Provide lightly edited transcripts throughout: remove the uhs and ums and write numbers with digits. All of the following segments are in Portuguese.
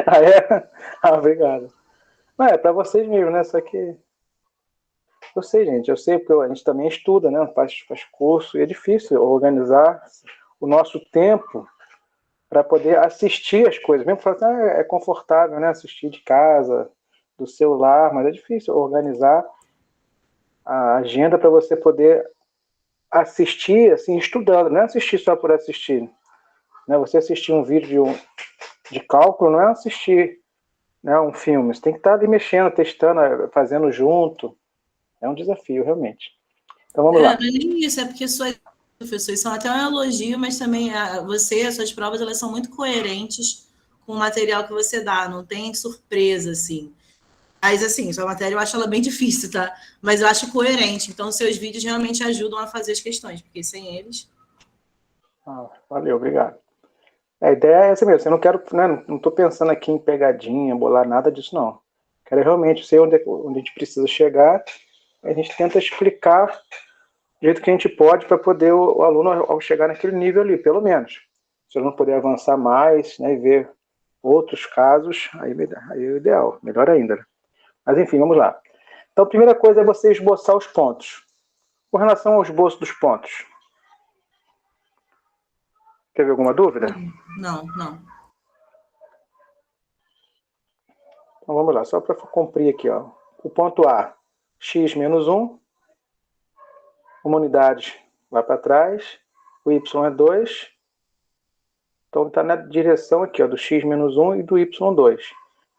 Ah, é? Ah, obrigado. Não, é para vocês mesmo, né? Só que eu sei, gente, eu sei porque a gente também estuda, né? Faz curso e é difícil organizar o nosso tempo para poder assistir as coisas. Mesmo falar assim, é confortável, né? Assistir de casa, do celular, mas é difícil organizar a agenda para você poder assistir, assim, estudando, não é assistir só por assistir. Né? Você assistir um vídeo de cálculo não é assistir, né, um filme. Você tem que estar ali mexendo, testando, fazendo junto. É um desafio, realmente. Então vamos lá. Não é nem isso, é porque suas professores são até um elogio, mas também você, as suas provas, elas são muito coerentes com o material que você dá, não tem surpresa, assim. Mas, assim, sua matéria eu acho ela bem difícil, tá? Mas eu acho coerente. Então, seus vídeos realmente ajudam a fazer as questões, porque sem eles. Ah, valeu, obrigado. A ideia é essa mesmo. Eu não quero, né, não estou pensando aqui em pegadinha, bolar nada disso, não. Quero realmente ser onde a gente precisa chegar. A gente tenta explicar do jeito que a gente pode para poder o aluno, ao chegar naquele nível ali, pelo menos. Se ele não puder avançar mais, né, e ver outros casos, aí é o ideal, melhor ainda. Né? Mas enfim, vamos lá. Então, a primeira coisa é você esboçar os pontos. Com relação ao esboço dos pontos, teve alguma dúvida? Não, não. Então vamos lá, só para cumprir aqui. Ó. O ponto A, x menos 1, uma unidade vai para trás, o y é 2, então está na direção aqui ó, do x menos 1 e do y2.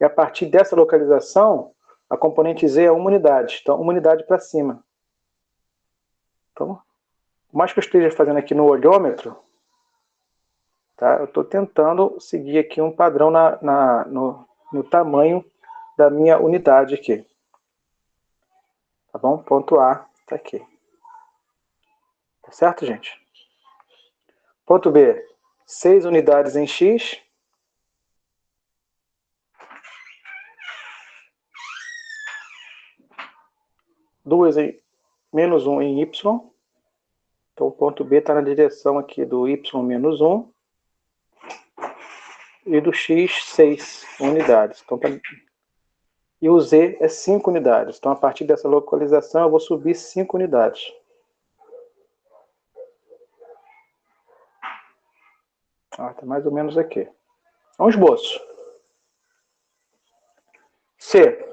E a partir dessa localização, a componente z é uma unidade, então uma unidade para cima. Então, por mais que eu esteja fazendo aqui no olhômetro, tá, eu estou tentando seguir aqui um padrão no tamanho da minha unidade aqui. Tá bom? Ponto A está aqui. Tá certo, gente? Ponto B, 6 unidades em x. Duas em menos 1 em y. Então, o ponto B está na direção aqui do y menos 1 e do x 6 unidades. Então, e o z é 5 unidades. Então, a partir dessa localização, eu vou subir 5 unidades. Ah, tá mais ou menos aqui. É um esboço. C,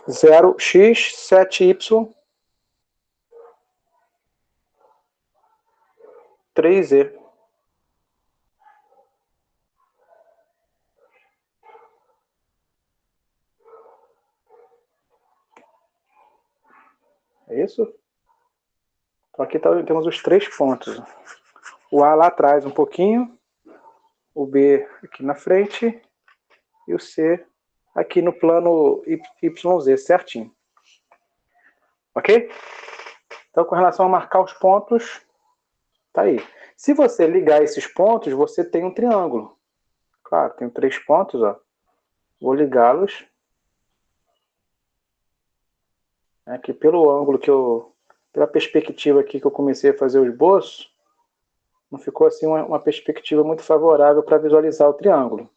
0x 7y 3z. É isso? Então aqui temos os 3 pontos. O A lá atrás um pouquinho, o B aqui na frente e o C aqui no plano YZ, certinho. Ok? Então, com relação a marcar os pontos, tá aí. Se você ligar esses pontos, você tem um triângulo. Claro, tem 3 pontos, ó. Vou ligá-los. Aqui pelo ângulo pela perspectiva aqui que eu comecei a fazer o esboço, não ficou assim uma perspectiva muito favorável para visualizar o triângulo.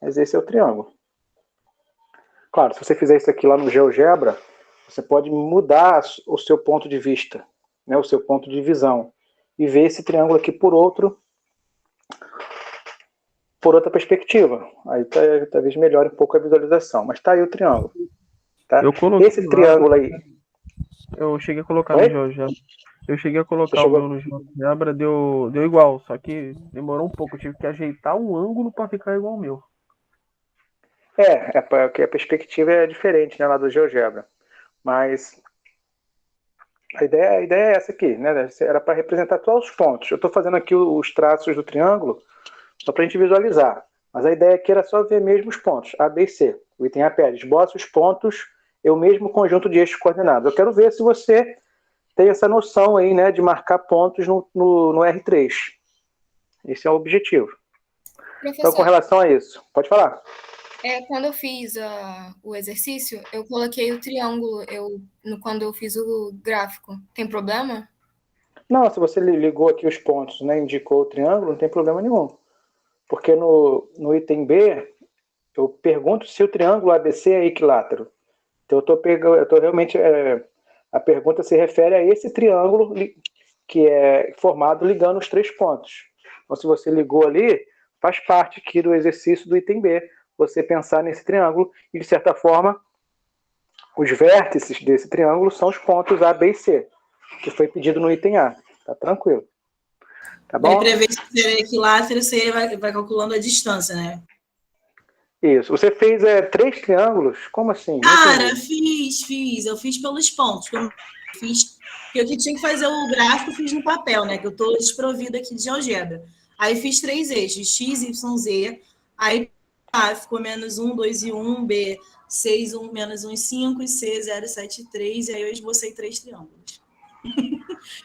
Mas esse é o triângulo. Claro, se você fizer isso aqui lá no GeoGebra, você pode mudar o seu ponto de vista, né, o seu ponto de visão, e ver esse triângulo aqui por outra perspectiva. Aí talvez melhore um pouco a visualização. Mas está aí o triângulo. Tá? Eu coloquei Esse lá, triângulo aí. eu cheguei a colocar no Oi? GeoGebra. Eu cheguei a Você colocar o meu chegou. no GeoGebra, deu igual, só que demorou um pouco. Eu tive que ajeitar um ângulo para ficar igual ao meu. Porque a perspectiva é diferente, né, lá do GeoGebra. Mas a ideia é essa aqui, né? Era para representar todos os pontos. Eu estou fazendo aqui os traços do triângulo só para a gente visualizar. Mas a ideia aqui era só ver mesmo os pontos, A, B e C. O item A pede, esboça os pontos e o mesmo conjunto de eixos coordenados. Eu quero ver se você tem essa noção aí, né, de marcar pontos no R3. Esse é o objetivo. Então, com Professor, relação a isso, pode falar. quando eu fiz o exercício, eu coloquei o triângulo quando eu fiz o gráfico. Tem problema? Não, se você ligou aqui os pontos, né, indicou o triângulo, não tem problema nenhum. Porque no item B, Eu pergunto se o triângulo ABC é equilátero. Então, eu tô realmente... a pergunta se refere a esse triângulo que é formado ligando os 3 pontos. Então, se você ligou ali, faz parte aqui do exercício do item B, você pensar nesse triângulo e, de certa forma, os vértices desse triângulo são os pontos A, B e C, que foi pedido no item A. Tá tranquilo. Tá bom? Aí, para ver se é equilátero, você vai calculando a distância, né? Isso. Você fez 3 triângulos? Como assim? Cara, fiz. Eu fiz pelos pontos. Eu fiz, porque eu tinha que fazer o gráfico, fiz no papel, né? Que eu estou desprovida aqui de algebra. Aí fiz 3 eixos, X, Y, Z. Aí ficou menos 1, 2 e 1, B, 6, 1, menos 1 e 5, e C, 0, 7 e 3. E aí eu esbocei 3 triângulos.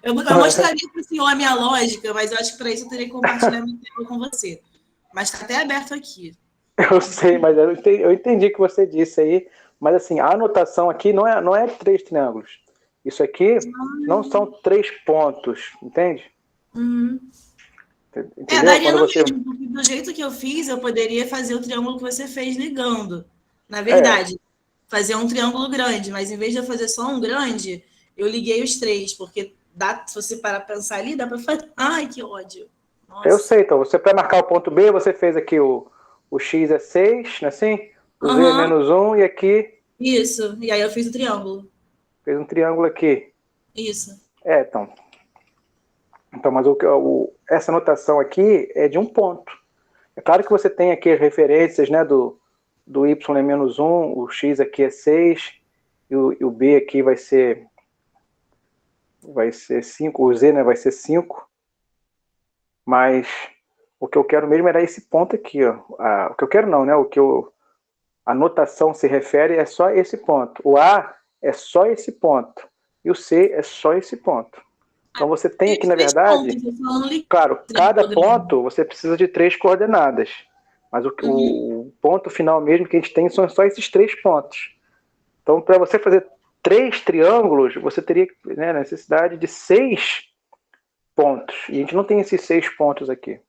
Eu mostraria para o senhor a minha lógica, mas eu acho que para isso eu teria que compartilhar minha tela com você. Mas está até aberto aqui. Eu sei, mas eu entendi o que você disse aí. Mas assim, a anotação aqui não é 3 triângulos. Isso aqui não são 3 pontos, entende? Entendeu? Daria no você... mesmo, porque do jeito que eu fiz, eu poderia fazer o triângulo que você fez ligando. Na verdade, fazer um triângulo grande, mas em vez de eu fazer só um grande, eu liguei os 3, porque se você parar para pensar ali, dá para fazer. Ai, que ódio. Nossa. Eu sei, então. Você, para marcar o ponto B, você fez aqui o X é 6, não é assim? O Z é menos 1 e aqui... Isso, e aí eu fiz o triângulo. Fez um triângulo aqui. Isso. Então, mas essa notação aqui é de um ponto. É claro que você tem aqui as referências, né, do Y é menos 1, o X aqui é 6, e o B aqui vai ser 5, o Z, né, vai ser 5. Mas o que eu quero mesmo era esse ponto aqui, ó. O que eu quero não, né, a notação se refere é só esse ponto. O A é só esse ponto. E o C é só esse ponto. Então você tem aqui, na verdade, claro, cada ponto você precisa de 3 coordenadas. Mas o ponto final mesmo que a gente tem são só esses 3 pontos. Então, para você fazer 3 triângulos, você teria, né, necessidade de 6 pontos. E a gente não tem esses 6 pontos aqui.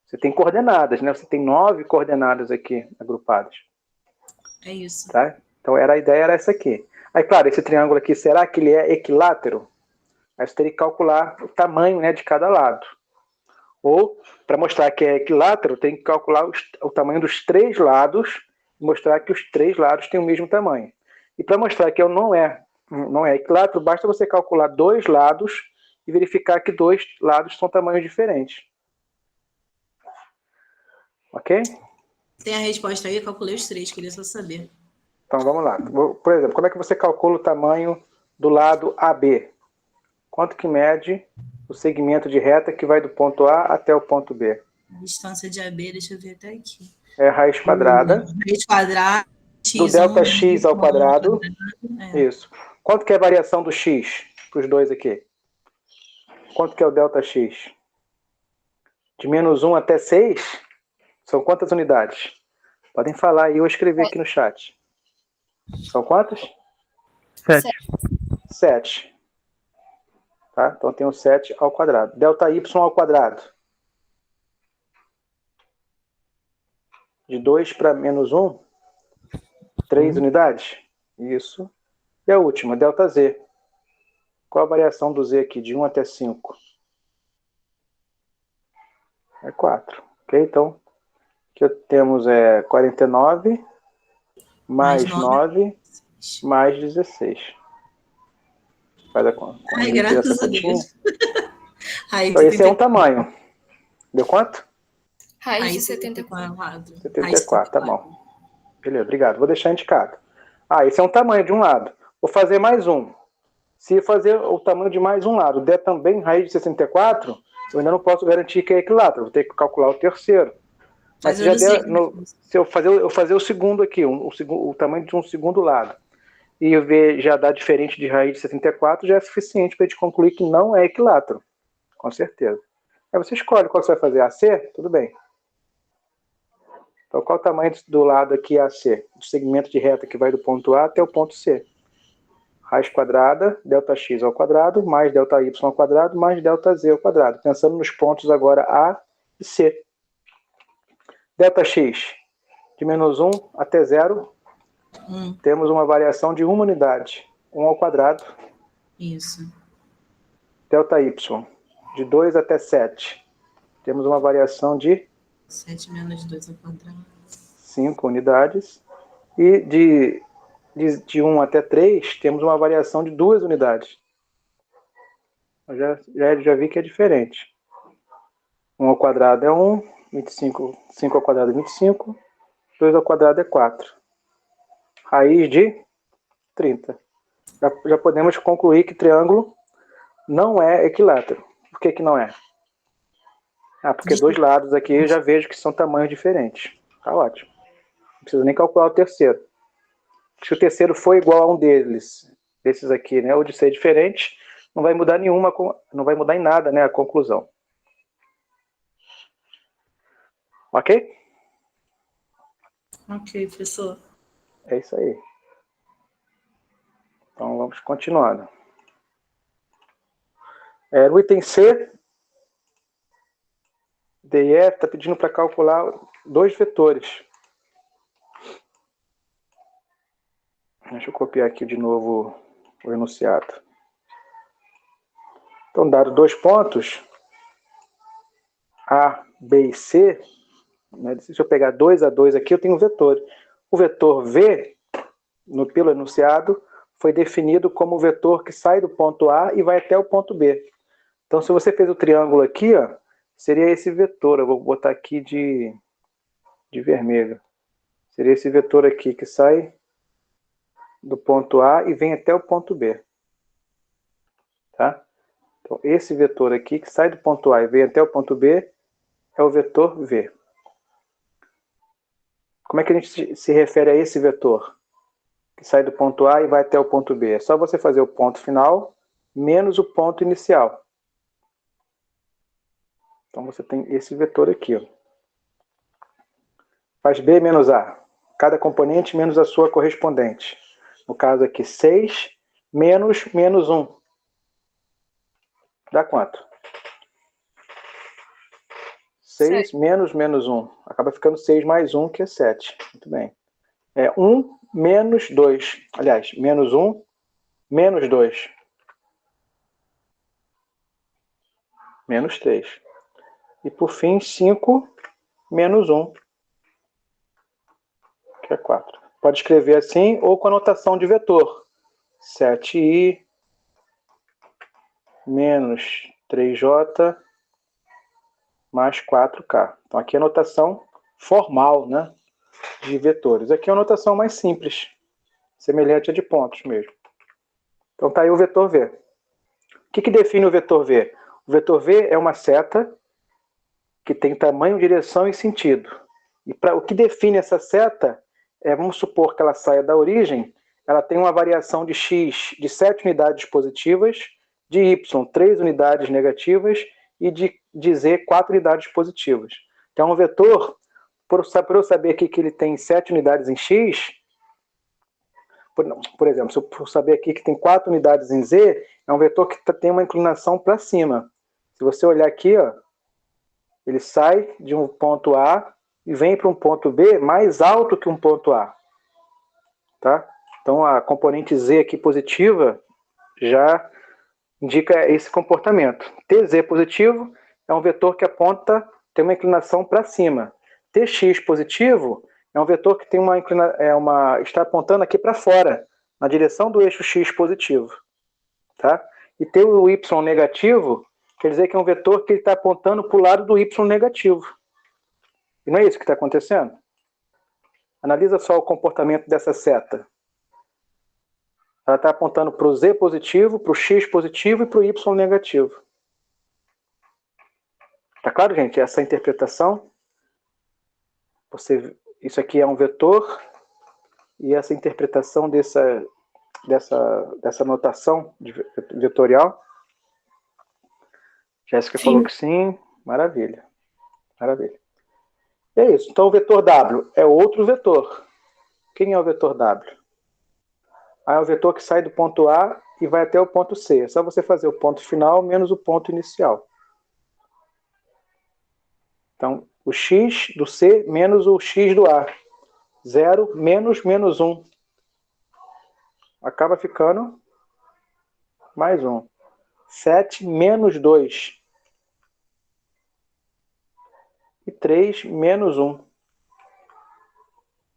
Você tem coordenadas, né? Você tem 9 coordenadas aqui agrupadas. É isso. Tá? Então a ideia era essa aqui. Aí, claro, esse triângulo aqui, será que ele é equilátero? Aí você teria que calcular o tamanho, né, de cada lado. Ou, para mostrar que é equilátero, tem que calcular o tamanho dos 3 lados e mostrar que os 3 lados têm o mesmo tamanho. E para mostrar que não é equilátero, basta você calcular 2 lados e verificar que 2 lados são tamanhos diferentes. Ok? Tem a resposta aí, eu calculei os 3, queria só saber. Então vamos lá. Por exemplo, como é que você calcula o tamanho do lado AB? Quanto que mede o segmento de reta que vai do ponto A até o ponto B? A distância de AB, deixa eu ver até aqui. É raiz quadrada. Raiz quadrada. Do delta x ao quadrado. Isso. Quanto que é a variação do x para os dois aqui? Quanto que é o delta x? De menos 1 até 6? São quantas unidades? Podem falar aí ou escrever aqui no chat. São quantas? 7. 7. Tá? Então tem o 7 ao quadrado. Delta y ao quadrado. De 2 para menos 1. 3 unidades? Isso. E a última, delta z. Qual a variação do z aqui? De 1 até 5. É 4. Ok? Então, aqui temos 49 mais 9 mais 16. Faz a conta. Ai, graças a Deus. Então, esse é um tamanho. Deu quanto? Raiz de 74. 74, tá bom. Beleza, obrigado. Vou deixar indicado. Esse é um tamanho de um lado. Vou fazer mais um. Se fazer o tamanho de mais um lado der também raiz de 64, eu ainda não posso garantir que é equilátero. Vou ter que calcular o terceiro. Mas se eu fazer o segundo aqui, o tamanho de um segundo lado, e eu ver já dá diferente de raiz de 74, já é suficiente para a gente concluir que não é equilátero. Com certeza. Aí você escolhe qual você vai fazer. AC? Tudo bem. Então, qual o tamanho do lado aqui AC? Do segmento de reta que vai do ponto A até o ponto C. Raiz quadrada, delta x ao quadrado, mais delta y ao quadrado, mais delta z ao quadrado. Pensando nos pontos agora A e C. Delta x De menos 1 até 0, temos uma variação de uma unidade. 1 ao quadrado. Isso. Delta y. De 2 até 7, temos uma variação de 7 menos 2 ao quadrado. 5 unidades. E de 1 até 3, temos uma variação de 2 unidades. Eu já vi que é diferente. 1 ao quadrado é 1, 5 ao quadrado é 25, 2 ao quadrado é 4. Raiz de 30. Já podemos concluir que triângulo não é equilátero. Por que não é? Porque dois lados aqui eu já vejo que são tamanhos diferentes. Tá ótimo. Não precisa nem calcular o terceiro. Se o terceiro for igual a um desses aqui, né, ou de ser diferente, não vai mudar não vai mudar em nada, né, a conclusão. Ok? Ok, professor. É isso aí. Então vamos continuando. No item C, D e F está pedindo para calcular dois vetores. Deixa eu copiar aqui de novo o enunciado. Então, dado dois pontos, A, B e C, né, se eu pegar 2 a 2 aqui, eu tenho um vetor. O vetor V, pelo enunciado, foi definido como o vetor que sai do ponto A e vai até o ponto B. Então, se você fez o triângulo aqui, ó, seria esse vetor. Eu vou botar aqui de vermelho. Seria esse vetor aqui que sai do ponto A e vem até o ponto B. Tá? Então, esse vetor aqui que sai do ponto A e vem até o ponto B é o vetor V. Como é que a gente se refere a esse vetor que sai do ponto A e vai até o ponto B? É só você fazer o ponto final menos o ponto inicial. Então você tem esse vetor aqui. Ó. Faz B menos A. Cada componente menos a sua correspondente. No caso aqui, 6 menos 1. Dá quanto? 6 menos 1. Acaba ficando 6 mais 1, que é 7. Muito bem. 1 menos 2. Aliás, menos 1 menos 2. Menos 3. E por fim, 5 menos 1. Que é 4. Pode escrever assim ou com a notação de vetor. 7i menos 3j mais 4k. Então aqui é a notação formal, né, de vetores. Aqui é a notação mais simples, semelhante à de pontos mesmo. Então tá aí o vetor V. O que define o vetor V? O vetor V é uma seta que tem tamanho, direção e sentido. E o que define essa seta vamos supor que ela saia da origem, ela tem uma variação de x de 7 unidades positivas, de y 3 unidades negativas e de z 4 unidades positivas. Então, um vetor, por eu saber aqui que ele tem 7 unidades em x, por exemplo, se eu saber aqui que tem 4 unidades em z, é um vetor que tem uma inclinação para cima. Se você olhar aqui, ó, ele sai de um ponto A e vem para um ponto B mais alto que um ponto A. Tá? Então, a componente Z aqui positiva já indica esse comportamento. TZ positivo é um vetor que aponta, tem uma inclinação para cima. TX positivo é um vetor que tem está apontando aqui para fora, na direção do eixo X positivo. Tá? E ter o Y negativo quer dizer que é um vetor que está apontando para o lado do Y negativo. E não é isso que está acontecendo? Analisa só o comportamento dessa seta. Ela está apontando para o Z positivo, para o X positivo e para o Y negativo. Tá claro, gente? Essa interpretação. Isso aqui é um vetor e essa interpretação dessa notação vetorial. Jéssica falou que sim. Maravilha. Maravilha. É isso. Então, o vetor W é outro vetor. Quem é o vetor W? É o vetor que sai do ponto A e vai até o ponto C. É só você fazer o ponto final menos o ponto inicial. Então, o x do C menos o x do A. 0 menos menos 1. Acaba ficando mais 1. 7 menos 2. E 3 menos 1.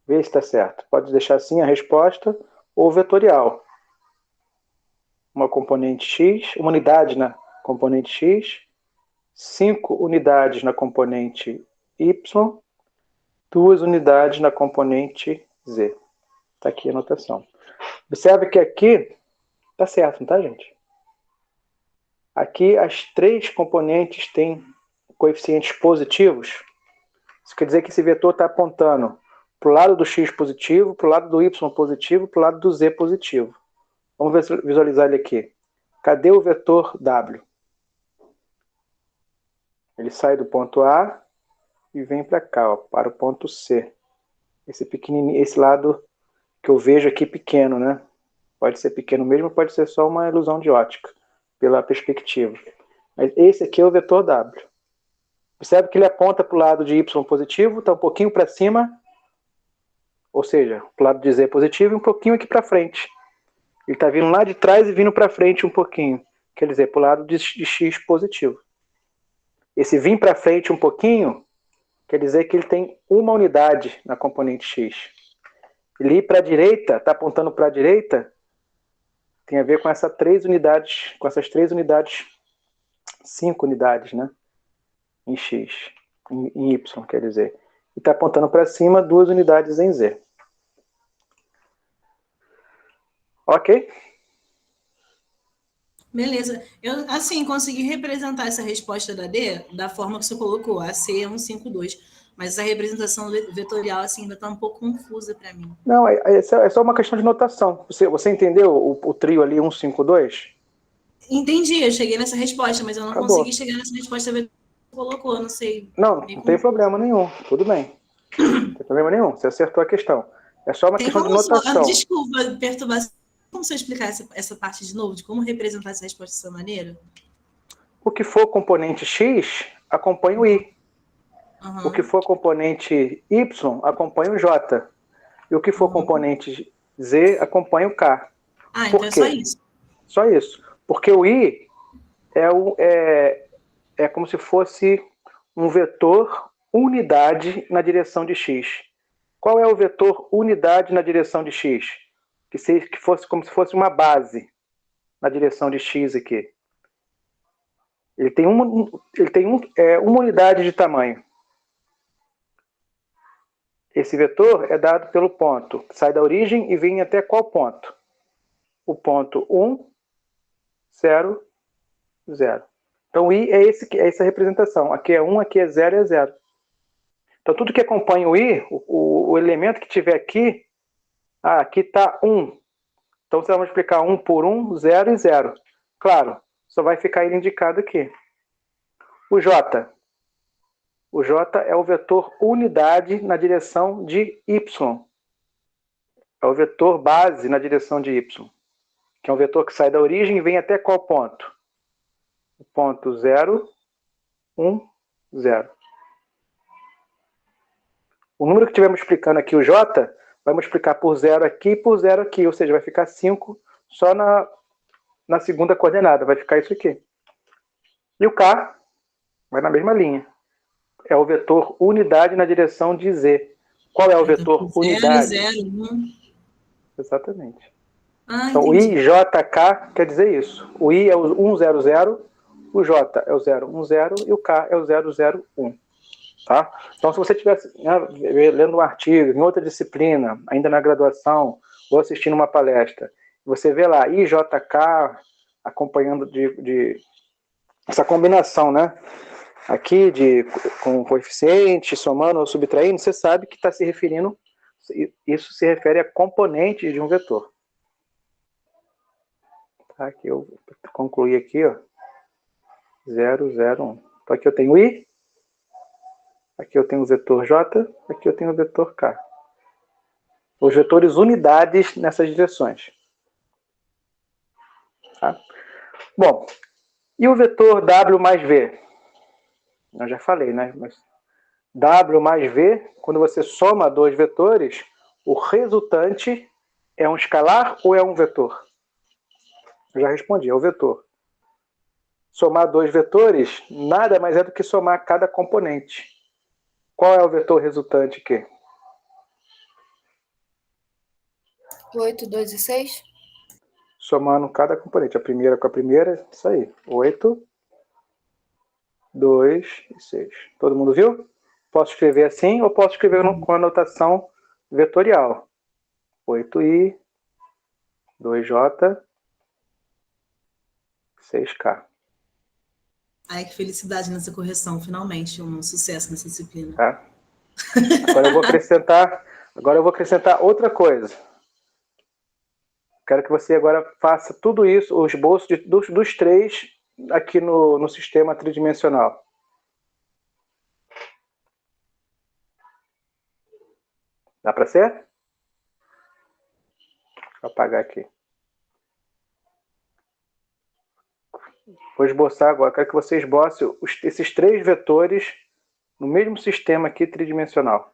Vê se está certo. Pode deixar assim a resposta ou vetorial. Uma componente x, uma unidade na componente x, 5 unidades na componente y, 2 unidades na componente z. Está aqui a anotação. Observe que aqui está certo, não tá, gente? Aqui as 3 componentes têm coeficientes positivos. Isso quer dizer que esse vetor está apontando para o lado do x positivo, para o lado do y positivo, para o lado do z positivo. Vamos visualizar ele aqui. Cadê o vetor w? Ele sai do ponto A e vem para cá, ó, para o ponto C. Esse pequenininho, esse lado que eu vejo aqui pequeno, né? Pode ser pequeno mesmo, pode ser só uma ilusão de ótica, pela perspectiva. Mas esse aqui é o vetor w. Observe que ele aponta para o lado de y positivo, está um pouquinho para cima, ou seja, para o lado de z positivo e um pouquinho aqui para frente. Ele está vindo lá de trás e vindo para frente um pouquinho. Quer dizer, para o lado de x positivo. Esse vir para frente um pouquinho, quer dizer que ele tem uma unidade na componente x. Ele ir para a direita, está apontando para a direita, tem a ver com essas 3 unidades, 5 unidades, né? Em x, em y, quer dizer. E está apontando para cima 2 unidades em z. Ok? Beleza. Eu, assim, consegui representar essa resposta da D da forma que você colocou, a C é 152. Mas essa representação vetorial assim, ainda está um pouco confusa para mim. Não, é só uma questão de notação. Você entendeu o trio ali 152? Entendi, eu cheguei nessa resposta, mas eu não Acabou. consegui chegar nessa resposta que você colocou, não sei. Não tem problema nenhum. Tudo bem. Não tem problema nenhum. Você acertou a questão. É só uma questão de notação. Desculpa, perturbação. Como você explicar essa parte de novo, de como representar essa resposta dessa maneira? O que for componente x, acompanha o i. Uhum. O que for componente y, acompanha o j. E o que for componente z, acompanha o k. Ah, então é só isso. Só isso. Porque o i é como se fosse um vetor unidade na direção de x. Qual é o vetor unidade na direção de x? Que fosse como se fosse uma base na direção de x aqui. Ele tem uma unidade de tamanho. Esse vetor é dado pelo ponto. Sai da origem e vem até qual ponto? O ponto 1, 0, 0. Então, o i é essa representação. Aqui é 1, aqui é 0 e é 0. Então, tudo que acompanha o i, o elemento que tiver aqui, aqui está 1. Então, você vai multiplicar 1 por 1, 0 e 0. Claro, só vai ficar ele indicado aqui. O j. O j é o vetor unidade na direção de y. É o vetor base na direção de y. Que é um vetor que sai da origem e vem até qual ponto? O ponto 0, 1, 0. O número que estiver multiplicando aqui, o j, vai multiplicar por 0 aqui e por 0 aqui. Ou seja, vai ficar 5 só na segunda coordenada. Vai ficar isso aqui. E o k vai na mesma linha. É o vetor unidade na direção de z. Qual é o vetor unidade? 0, 1. Exatamente. Então, o IJK quer dizer isso. O I é o 100, o J é o 010 e o K é o 001. Tá? Então, se você estivesse lendo um artigo em outra disciplina, ainda na graduação, ou assistindo uma palestra, você vê lá IJK acompanhando de essa combinação, né? Aqui com coeficiente, somando ou subtraindo, você sabe que está se referindo, isso se refere a componentes de um vetor. Tá, aqui eu concluí aqui, ó, 0, 0, 1. Então aqui eu tenho I, aqui eu tenho o vetor J, aqui eu tenho o vetor K. Os vetores unidades nessas direções. Tá? Bom, e o vetor W mais V? Eu já falei, né? Mas W mais V, quando você soma dois vetores, o resultante é um escalar ou é um vetor? Eu já respondi, é o vetor. Somar dois vetores nada mais é do que somar cada componente. Qual é o vetor resultante aqui? 8, 2 e 6? Somando cada componente. A primeira com a primeira, isso aí. 8, 2 e 6. Todo mundo viu? Posso escrever assim ou posso escrever com a notação vetorial. 8i, 2j, 6k. Ai, que felicidade nessa correção, finalmente, um sucesso nessa disciplina. Tá? Agora eu vou acrescentar outra coisa. Quero que você agora faça tudo isso, o esboço dos três aqui no sistema tridimensional. Dá para ser? Vou apagar aqui. Vou esboçar agora. Quero que você esboce esses três vetores no mesmo sistema aqui tridimensional.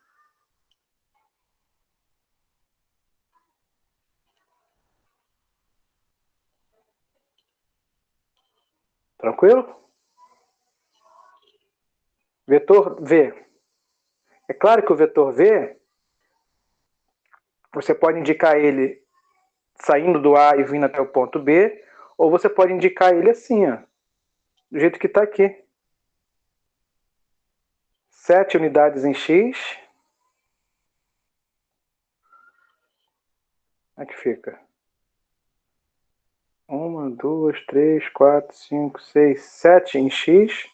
Tranquilo? Vetor V. É claro que o vetor V, você pode indicar ele saindo do A e vindo até o ponto B, ou você pode indicar ele assim, ó, do jeito que está aqui. 7 unidades em X. Como é que fica? 1, 2, 3, 4, 5, 6, 7 em X.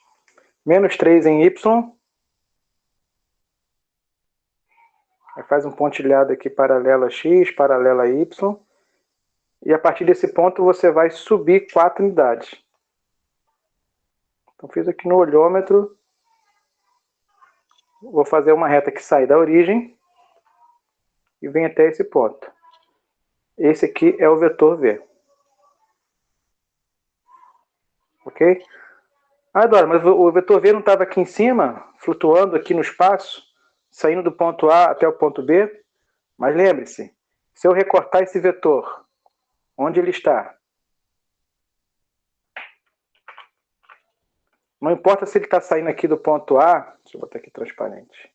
Menos 3 em Y. Aí faz um pontilhado aqui paralelo a X, paralelo a Y. E a partir desse ponto você vai subir 4 unidades. Então fiz aqui no olhômetro. Vou fazer uma reta que sai da origem e vem até esse ponto. Esse aqui é o vetor V. Ok? Ah, Eduardo, mas o vetor V não estava aqui em cima, flutuando aqui no espaço, saindo do ponto A até o ponto B? Mas lembre-se, se eu recortar esse vetor, onde ele está? Não importa se ele está saindo aqui do ponto A, deixa eu botar aqui transparente.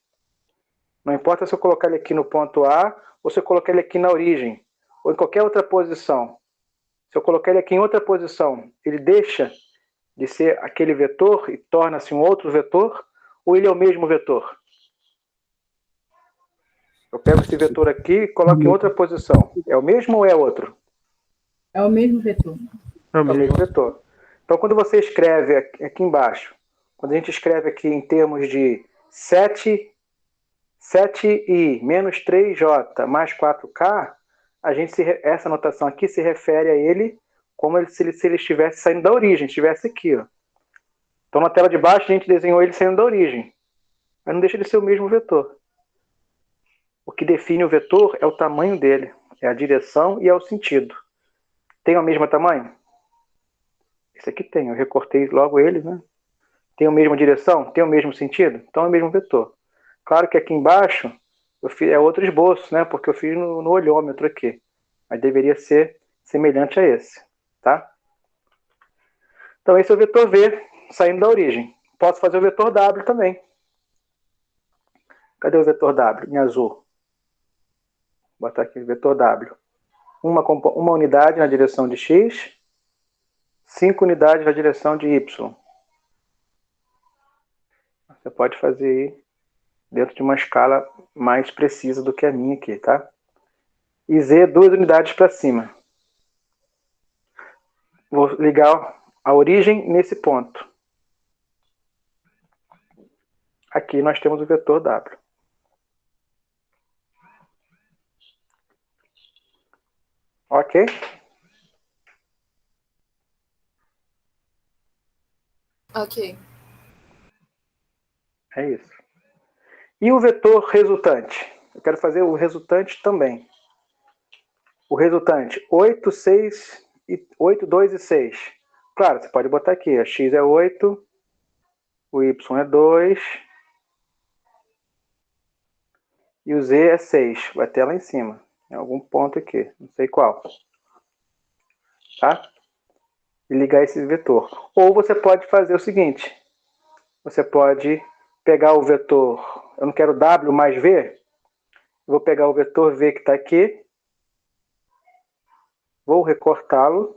Não importa se eu colocar ele aqui no ponto A ou se eu colocar ele aqui na origem, ou em qualquer outra posição. Se eu colocar ele aqui em outra posição, ele deixa de ser aquele vetor e torna-se um outro vetor, ou ele é o mesmo vetor? Eu pego esse vetor aqui e coloco em outra posição. É o mesmo ou é outro? É o mesmo vetor. É o mesmo vetor. Então, quando você escreve aqui embaixo, quando a gente escreve aqui em termos de 7i menos 3j mais 4k, essa notação aqui se refere a ele como se ele estivesse saindo da origem, estivesse aqui. Ó. Então, na tela de baixo, a gente desenhou ele saindo da origem. Mas não deixa de ser o mesmo vetor. O que define o vetor é o tamanho dele, é a direção e é o sentido. Tem o mesmo tamanho? Esse aqui tem, eu recortei logo ele, né? Tem a mesma direção? Tem o mesmo sentido? Então é o mesmo vetor. Claro que aqui embaixo é outro esboço, né? Porque eu fiz no olhômetro aqui. Mas deveria ser semelhante a esse, tá? Então esse é o vetor V, saindo da origem. Posso fazer o vetor W também. Cadê o vetor W? Em azul. Vou botar aqui o vetor W. Uma unidade na direção de X, 5 unidades na direção de Y. Você pode fazer aí dentro de uma escala mais precisa do que a minha aqui, tá? E Z, 2 unidades para cima. Vou ligar a origem nesse ponto. Aqui nós temos o vetor W. Ok? Ok. É isso. E o vetor resultante? Eu quero fazer o resultante também. O resultante, 8, 6, 8, 2 e 6. Claro, você pode botar aqui, a X é 8, o Y é 2, E o Z é 6. Vai até lá em cima. Em algum ponto aqui. Não sei qual. Tá? E ligar esse vetor. Ou você pode fazer o seguinte. Você pode pegar o vetor... Eu não quero W mais V. Vou pegar o vetor V que está aqui. Vou recortá-lo.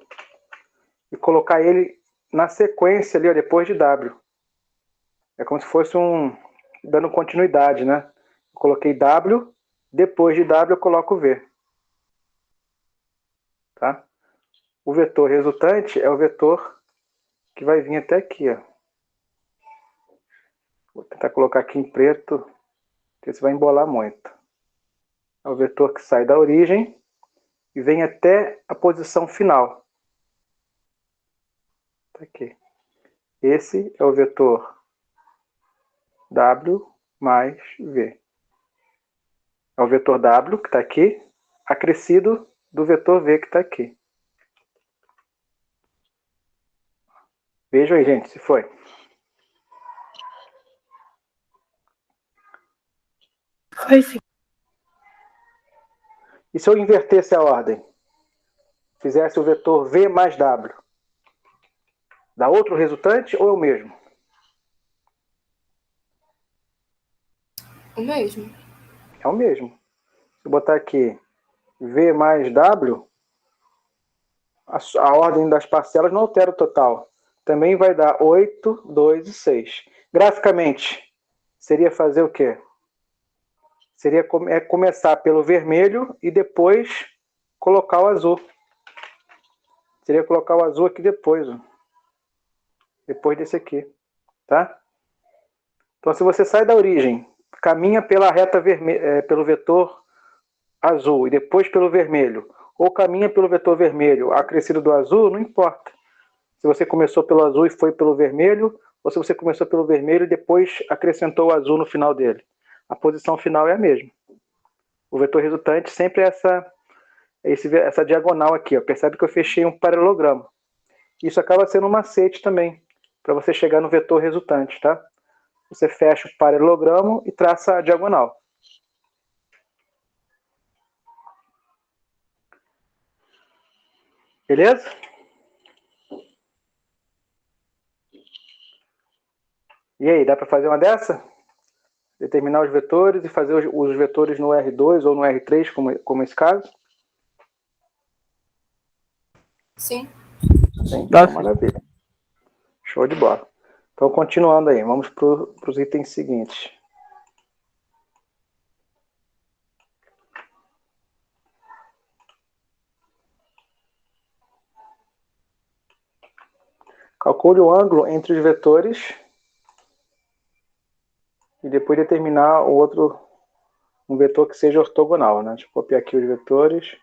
E colocar ele na sequência ali, ó, depois de W. É como se fosse dando continuidade, né? Eu coloquei W, depois de W eu coloco V. Tá? O vetor resultante é o vetor que vai vir até aqui, ó. Vou tentar colocar aqui em preto, porque isso vai embolar muito. É o vetor que sai da origem e vem até a posição final. Tá aqui. Esse é o vetor W mais V. É o vetor W, que está aqui, acrescido do vetor V, que está aqui. Veja aí, gente, se foi. Foi sim. E se eu invertesse a ordem? Fizesse o vetor V mais W? Dá outro resultante ou é o mesmo? O mesmo. É o mesmo. Se eu botar aqui V mais W, a ordem das parcelas não altera o total. Também vai dar 8, 2 e 6. Graficamente, seria fazer o quê? Seria começar pelo vermelho e depois colocar o azul. Seria colocar o azul aqui depois. Ó. Depois desse aqui. Tá? Então, se você sai da origem, caminha pela reta pelo vetor azul e depois pelo vermelho, ou caminha pelo vetor vermelho acrescido do azul, não importa. Se você começou pelo azul e foi pelo vermelho, ou se você começou pelo vermelho e depois acrescentou o azul no final dele. A posição final é a mesma. O vetor resultante sempre é essa diagonal aqui. Ó. Percebe que eu fechei um paralelogramo. Isso acaba sendo um macete também, para você chegar no vetor resultante. Tá? Você fecha o paralelogramo e traça a diagonal. Beleza? E aí, dá para fazer uma dessa? Determinar os vetores e fazer os vetores no R2 ou no R3, como esse caso? Sim. Sim? Dá Então, sim. maravilha. Show de bola. Então, continuando aí, vamos para os itens seguintes. Calcule o ângulo entre os vetores e depois determinar um vetor que seja ortogonal. Né? Deixa eu copiar aqui os vetores.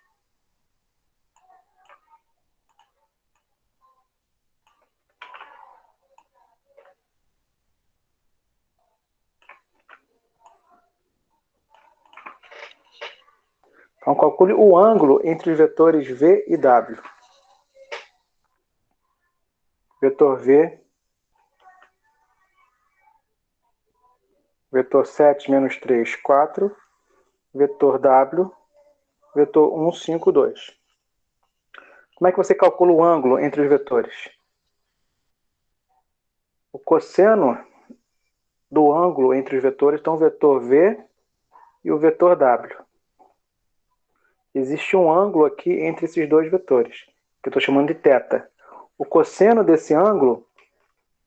Então, calcule o ângulo entre os vetores V e W. Vetor V, vetor 7, menos 3, 4, vetor W, vetor 1, 5, 2. Como é que você calcula o ângulo entre os vetores? O cosseno do ângulo entre os vetores está o vetor V e o vetor W. Existe um ângulo aqui entre esses dois vetores, que eu estou chamando de θ. O cosseno desse ângulo,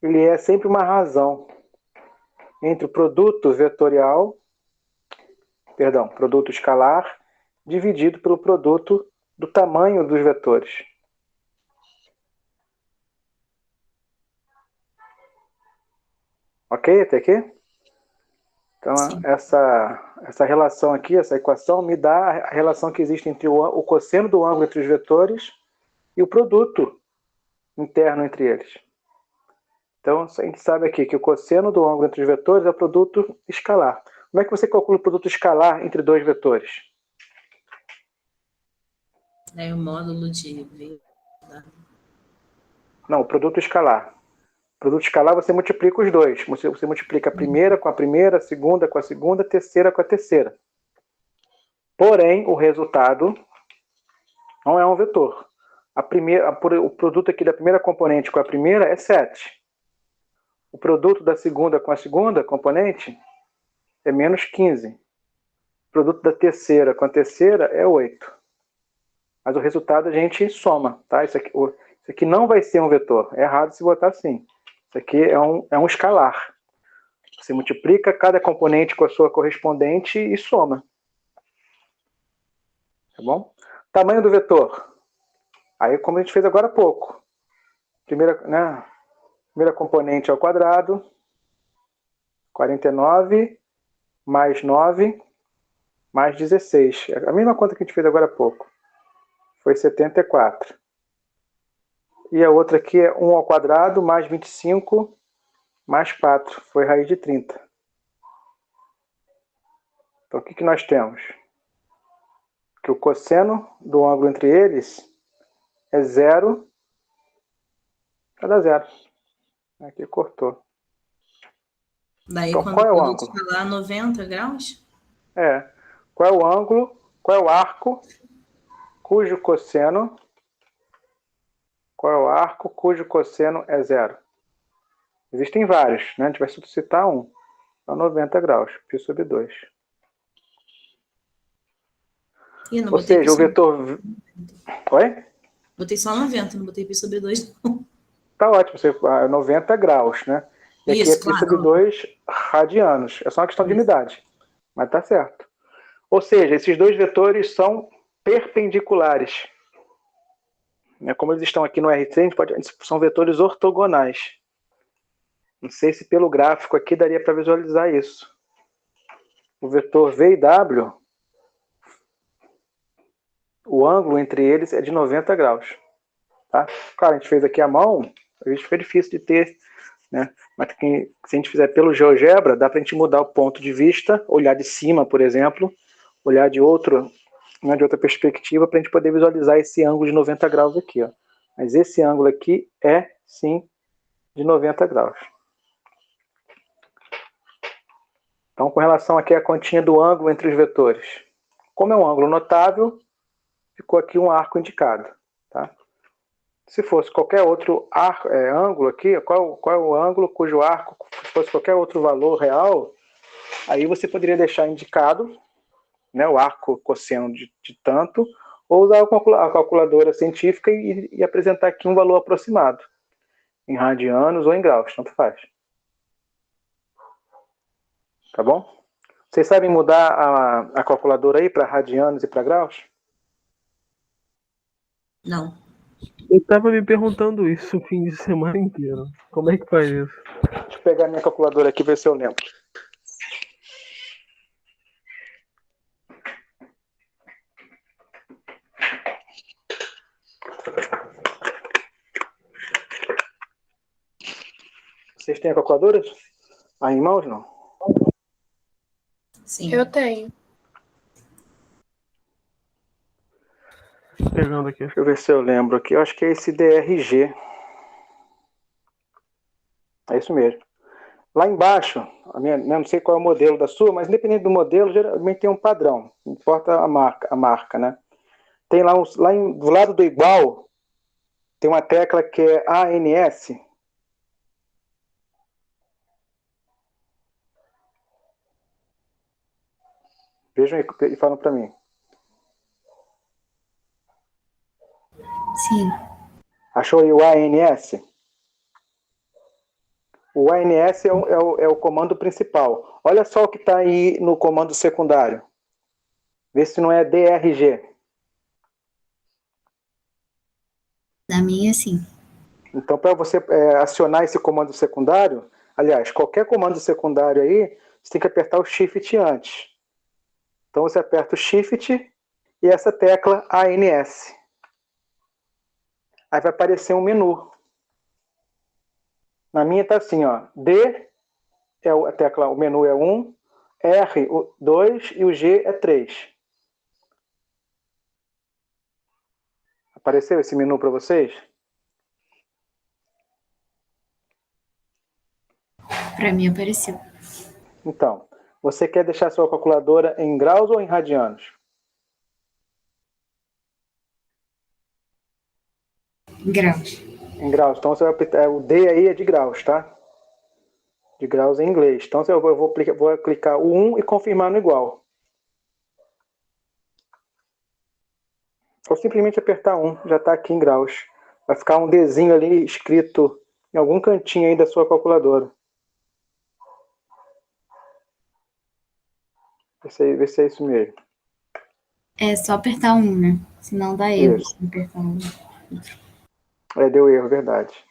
ele é sempre uma razão entre o produto produto escalar, dividido pelo produto do tamanho dos vetores. Ok até aqui? Então, essa relação aqui, essa equação, me dá a relação que existe entre o cosseno do ângulo entre os vetores e o produto interno entre eles. Então, a gente sabe aqui que o cosseno do ângulo entre os vetores é o produto escalar. Como é que você calcula o produto escalar entre dois vetores? É o módulo de V. Não, o produto escalar. O produto escalar você multiplica os dois. Você multiplica a primeira com a primeira, a segunda com a segunda, a terceira com a terceira. Porém, o resultado não é um vetor. O produto aqui da primeira componente com a primeira é 7. O produto da segunda com a segunda componente é menos 15. O produto da terceira com a terceira é 8. Mas o resultado a gente soma, tá? Isso aqui não vai ser um vetor. É errado se botar assim. Isso aqui é um escalar. Você multiplica cada componente com a sua correspondente e soma. Tá bom? Tamanho do vetor. Aí, como a gente fez agora há pouco. Primeira componente ao quadrado. 49 mais 9 mais 16. A mesma conta que a gente fez agora há pouco. Foi 74. E a outra aqui é 1 ao quadrado mais 25 mais 4. Foi raiz de 30. Então, o que nós temos? Que o cosseno do ângulo entre eles é 0. Vai dar 0. Aqui cortou. Daí, então, quando qual é o o produto ângulo? falar 90 graus? Qual é o ângulo? Qual é o arco cujo cosseno? Qual é o arco cujo cosseno é 0? Existem vários, né? A gente vai citar um. É 90 graus, π sobre 2. Ih, não Ou botei seja, o vetor... Oi? Botei só 90, não botei π sobre 2. Tá ótimo, você 90 graus, né? E aqui Isso, é π claro. sobre 2 radianos. É só uma questão de Isso. unidade. Mas tá certo. Ou seja, esses dois vetores são perpendiculares. Como eles estão aqui no R3, são vetores ortogonais. Não sei se pelo gráfico aqui daria para visualizar isso. O vetor V e W, o ângulo entre eles é de 90 graus. Tá? Claro, a gente fez aqui à mão, às vezes fica difícil de ter, né? Mas se a gente fizer pelo GeoGebra, dá para a gente mudar o ponto de vista, olhar de cima, por exemplo, olhar de outra perspectiva para a gente poder visualizar esse ângulo de 90 graus aqui. Ó. Mas esse ângulo aqui é, sim, de 90 graus. Então, com relação aqui à continha do ângulo entre os vetores. Como é um ângulo notável, ficou aqui um arco indicado. Tá? Se fosse qualquer outro ângulo aqui, qual é o ângulo cujo arco, se fosse qualquer outro valor real, aí você poderia deixar indicado, né, o arco cosseno de tanto, ou usar a calculadora científica e apresentar aqui um valor aproximado, em radianos ou em graus, tanto faz. Tá bom? Vocês sabem mudar a calculadora aí para radianos e para graus? Não. Eu tava me perguntando isso o fim de semana inteiro. Como é que faz isso? Deixa eu pegar minha calculadora aqui e ver se eu lembro. Vocês têm a calculadora? Aí em mãos, não? Sim. Eu tenho. Pegando aqui. Deixa eu ver se eu lembro aqui. Eu acho que é esse DRG. É isso mesmo. Lá embaixo, não sei qual é o modelo da sua, mas independente do modelo, geralmente tem um padrão. Não importa a marca, né? Tem lá, do lado do igual, tem uma tecla que é ANS. Vejam aí e falam para mim. Sim. Achou aí o ANS? O ANS é o comando principal. Olha só o que está aí no comando secundário. Vê se não é DRG. Na minha, sim. Então, para você acionar esse comando secundário, aliás, qualquer comando secundário aí, você tem que apertar o Shift antes. Então, você aperta o Shift e essa tecla ANS. Aí vai aparecer um menu. Na minha está assim, ó, D é a tecla, o menu é 1, R 2 e o G é 3. Apareceu esse menu para vocês? Para mim apareceu. Então, você quer deixar sua calculadora em graus ou em radianos? Graus. Em graus. Então você vai aplicar, o D aí é de graus, tá? De graus em inglês. Então eu vou clicar o 1 e confirmar no igual. Ou simplesmente apertar 1, já está aqui em graus. Vai ficar um Dzinho ali escrito em algum cantinho aí da sua calculadora. Vê se é isso mesmo. É só apertar um, né? Senão dá erro Isso. se apertar um. Deu erro, verdade.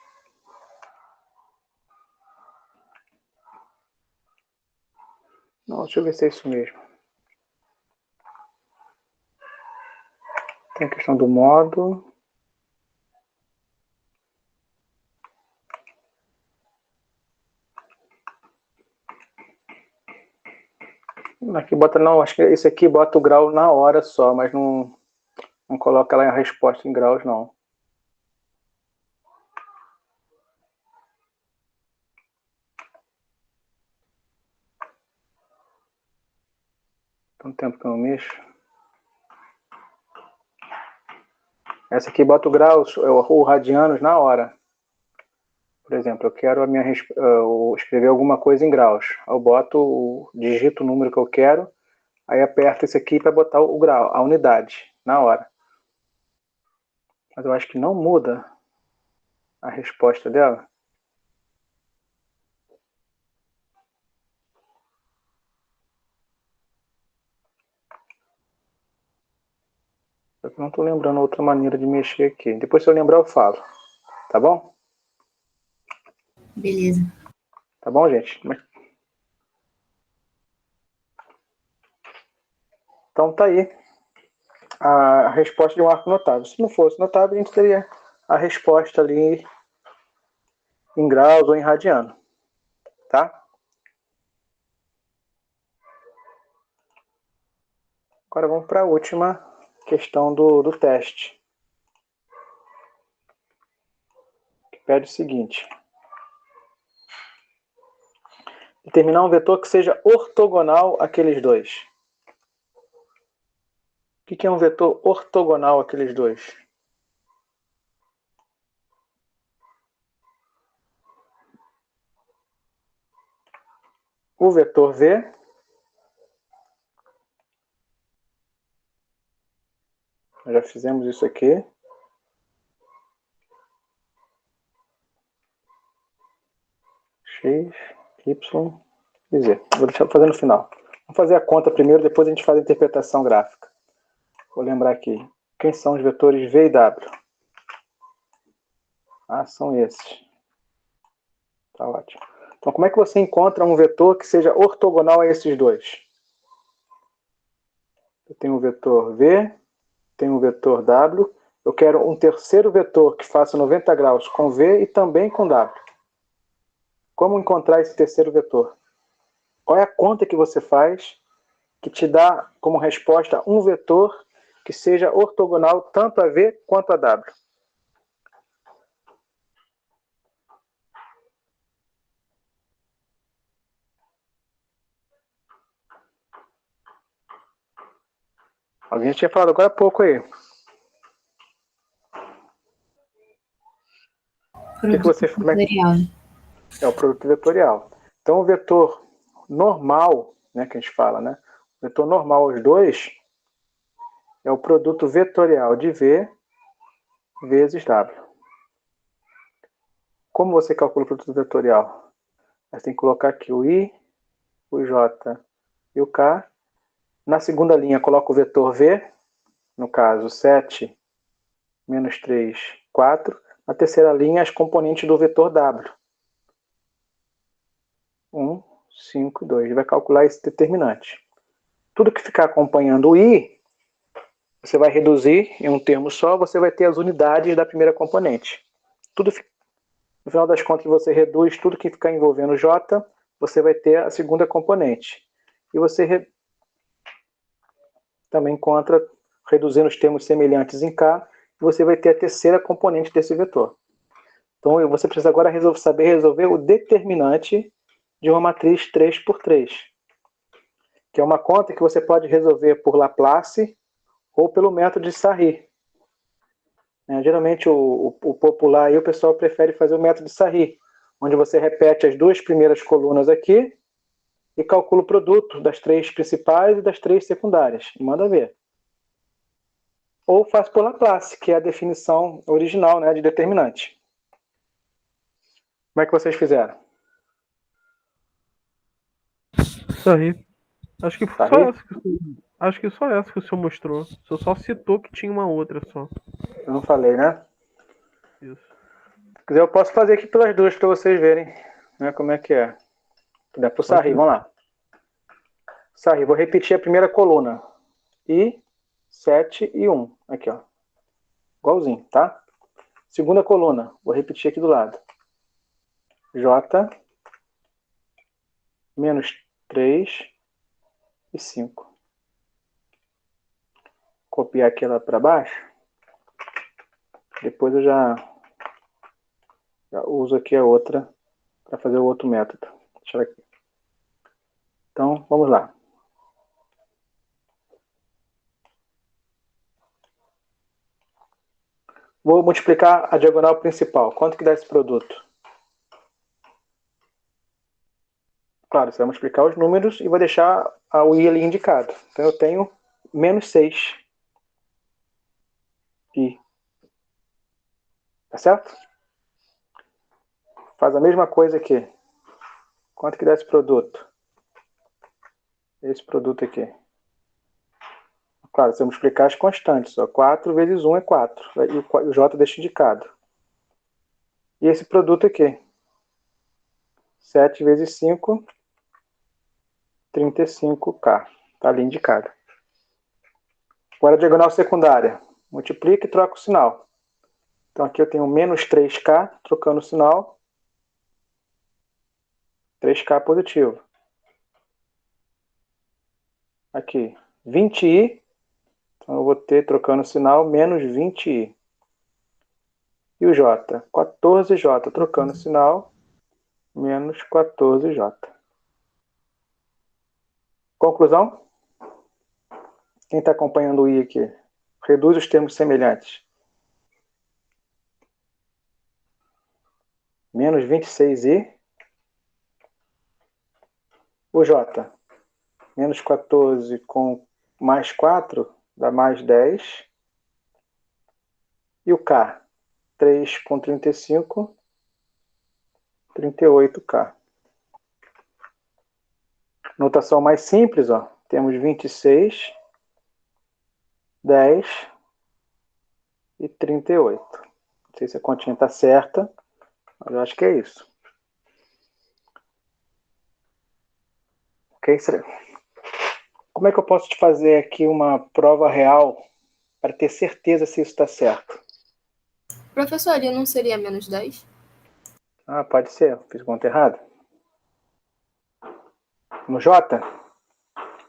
Não, deixa eu ver se é isso mesmo. Tem a questão do modo. Aqui bota, não, acho que esse aqui bota o grau na hora só, mas não coloca lá a resposta em graus, não. Tanto tempo que eu não mexo. Essa aqui bota o graus, ou radianos na hora. Por exemplo, eu quero escrever alguma coisa em graus. Eu digito o número que eu quero, aí aperto esse aqui para botar o grau, a unidade, na hora. Mas eu acho que não muda a resposta dela. Eu não estou lembrando outra maneira de mexer aqui. Depois, se eu lembrar, eu falo. Tá bom? Beleza. Tá bom, gente? Então tá aí a resposta de um arco notável. Se não fosse notável, a gente teria a resposta ali em graus ou em radiano. Tá? Agora vamos para a última questão do teste. Que pede o seguinte. Determinar um vetor que seja ortogonal àqueles dois. O que é um vetor ortogonal àqueles dois? O vetor V nós já fizemos isso aqui. X, Y e Z. Vou deixar fazer no final. Vamos fazer a conta primeiro, depois a gente faz a interpretação gráfica. Vou lembrar aqui. Quem são os vetores V e W? São esses. Tá ótimo. Então, como é que você encontra um vetor que seja ortogonal a esses dois? Eu tenho o vetor V, tenho o vetor W. Eu quero um terceiro vetor que faça 90 graus com V e também com W. Como encontrar esse terceiro vetor? Qual é a conta que você faz que te dá como resposta um vetor que seja ortogonal tanto a V quanto a W? Alguém tinha falado agora há pouco aí. Produto vetorial. É o produto vetorial. Então, o vetor normal, né, que a gente fala, né? O vetor normal, os dois, é o produto vetorial de V vezes W. Como você calcula o produto vetorial? Você tem que colocar aqui o I, o J e o K. Na segunda linha, coloca o vetor V, no caso 7, menos 3, 4. Na terceira linha, as componentes do vetor W. 1, 5, 2. Ele vai calcular esse determinante. Tudo que ficar acompanhando o I, você vai reduzir em um termo só, você vai ter as unidades da primeira componente. No final das contas, você reduz tudo que ficar envolvendo J, você vai ter a segunda componente. E você também encontra, reduzindo os termos semelhantes em K, você vai ter a terceira componente desse vetor. Então, você precisa agora saber resolver o determinante de uma matriz 3×3, que é uma conta que você pode resolver por Laplace ou pelo método de Sarri. né? Geralmente o popular aí o pessoal prefere fazer o método de Sarri, onde você repete as duas primeiras colunas aqui e calcula o produto das 3 principais e das 3 secundárias. E manda ver. Ou faz por Laplace, que é a definição original, né, de determinante. Como é que vocês fizeram? Isso aí. Acho que Tá só aí? essa acho que só essa que o senhor mostrou. O senhor só citou que tinha uma outra só. Eu não falei, né? Isso. Se quiser, eu posso fazer aqui pelas duas para vocês verem, né, como é que é. Se der pro Sarri, vamos lá. Sarri, vou repetir a primeira coluna. I, 7 e 1. Aqui, ó. Igualzinho, tá? Segunda coluna, vou repetir aqui do lado. J, menos 3 e 5. Copiar aquela para baixo. Depois eu já uso aqui a outra para fazer o outro método. Deixa eu aqui. Então, vamos lá. Vou multiplicar a diagonal principal. Quanto que dá esse produto? Claro, você vai multiplicar os números e vai deixar o i ali indicado. Então eu tenho menos 6 i. Tá certo? Faz a mesma coisa aqui. Quanto que dá esse produto? Esse produto aqui. Claro, você vai multiplicar as constantes. Ó. 4 vezes 1 é 4. E o j deixa indicado. E esse produto aqui? 7 vezes 5, 35k. Está ali indicado. Agora a diagonal secundária. Multiplica e troca o sinal. Então aqui eu tenho menos 3k, trocando o sinal. 3k positivo. Aqui, 20i. Então eu vou ter, trocando o sinal, menos 20i. E o j? 14j, trocando o sinal, menos 14j. Conclusão? Quem está acompanhando o i aqui? Reduz os termos semelhantes. Menos 26i. O j? Menos 14 com mais 4 dá mais 10. E o k? 3 com 35, 38k. Notação mais simples, ó. Temos 26, 10 e 38. Não sei se a continha está certa, mas eu acho que é isso. Ok? Como é que eu posso te fazer aqui uma prova real para ter certeza se isso está certo? Professor, ali não seria menos 10? Ah, pode ser. Fiz conta errada. No J?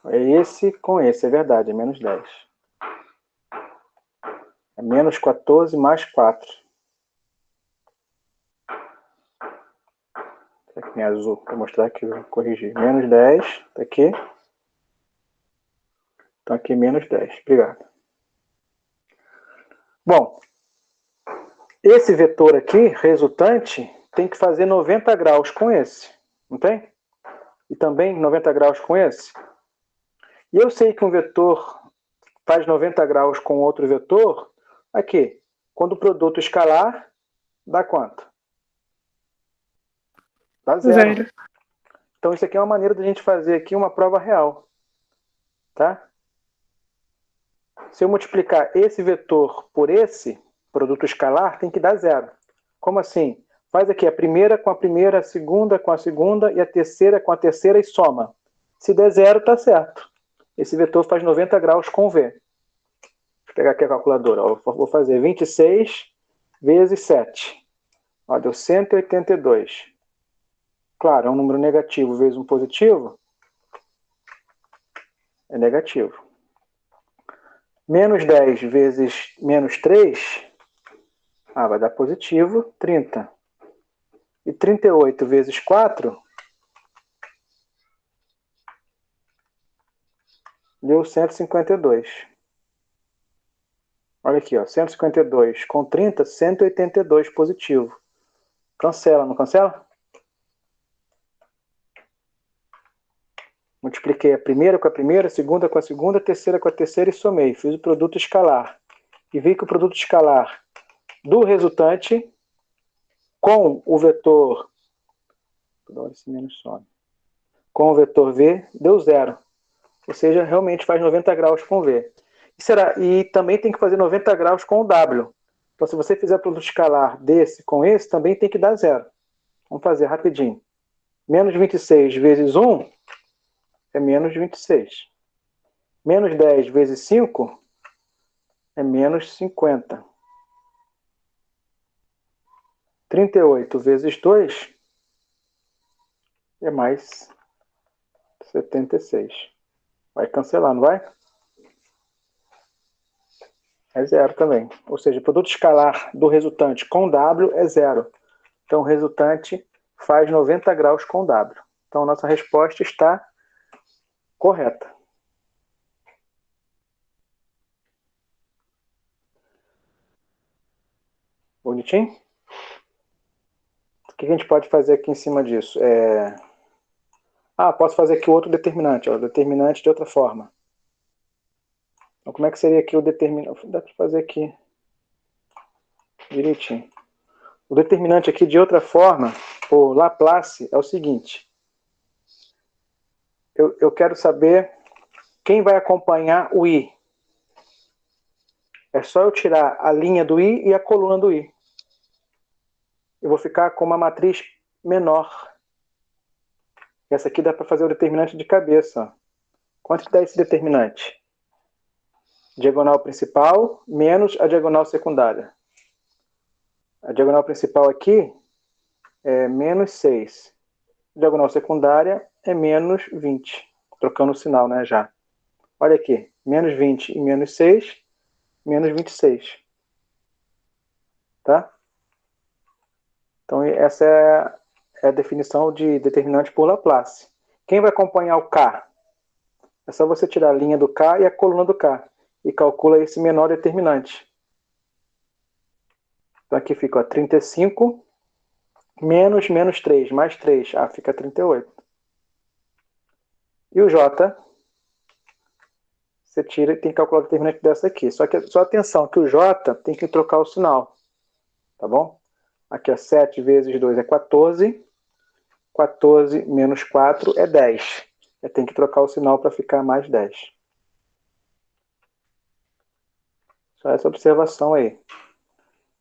É esse com esse, é verdade. É menos 10. É menos 14 mais 4. Aqui em azul, para mostrar que eu corrigi. Menos 10, tá aqui. Então aqui menos 10. Obrigado. Bom, esse vetor aqui, resultante, tem que fazer 90 graus com esse. Não tem? E também 90 graus com esse. E eu sei que um vetor faz 90 graus com outro vetor. Aqui, quando o produto escalar, dá quanto? Dá zero. 0. Então isso aqui é uma maneira de a gente fazer aqui uma prova real. Tá? Se eu multiplicar esse vetor por esse produto escalar, tem que dar zero. Como assim? Faz aqui a primeira com a primeira, a segunda com a segunda e a terceira com a terceira e soma. Se der zero, está certo. Esse vetor faz 90 graus com V. Vou pegar aqui a calculadora. Ó. Vou fazer 26 vezes 7. Ó, deu 182. Claro, é um número negativo vezes um positivo. É negativo. Menos 10 vezes menos 3, vai dar positivo, 30. E 38 vezes 4, deu 152. Olha aqui, ó, 152 com 30, 182 positivo. Cancela, não cancela? Multipliquei a primeira com a primeira, a segunda com a segunda, a terceira com a terceira e somei. Fiz o produto escalar. E vi que o produto escalar do resultante com o vetor... Esse menos some. Com o vetor V deu 0. Ou seja, realmente faz 90 graus com o V. E também tem que fazer 90 graus com o W. Então, se você fizer produto escalar desse com esse, também tem que dar 0. Vamos fazer rapidinho. Menos 26 vezes 1 é menos 26. Menos 10 vezes 5 é menos 50. 38 vezes 2 é mais 76. Vai cancelar, não vai? É 0 também. Ou seja, o produto escalar do resultante com W é 0. Então, o resultante faz 90 graus com W. Então, a nossa resposta está correta. Bonitinho? O que a gente pode fazer aqui em cima disso? Posso fazer aqui outro determinante. Ó, determinante de outra forma. Então, como é que seria aqui o determinante? Dá para fazer aqui direitinho. O determinante aqui de outra forma, por Laplace, é o seguinte. Eu quero saber quem vai acompanhar o I. É só eu tirar a linha do I e a coluna do I. Eu vou ficar com uma matriz menor. Essa aqui dá para fazer o determinante de cabeça. Quanto que dá esse determinante? Diagonal principal menos a diagonal secundária. A diagonal principal aqui é menos 6. A diagonal secundária é menos 20. Trocando o sinal, né, já. Olha aqui, menos 20 e menos 6, menos 26. Tá? Então, essa é a definição de determinante por Laplace. Quem vai acompanhar o K? É só você tirar a linha do K e a coluna do K. E calcula esse menor determinante. Então, aqui fica 35 menos 3, mais 3. Fica 38. E o J, você tira e tem que calcular o determinante dessa aqui. Só atenção, que o J tem que trocar o sinal. Tá bom? Aqui, 7 vezes 2 é 14. 14 menos 4 é 10. Tem que trocar o sinal para ficar mais 10. Só essa observação aí.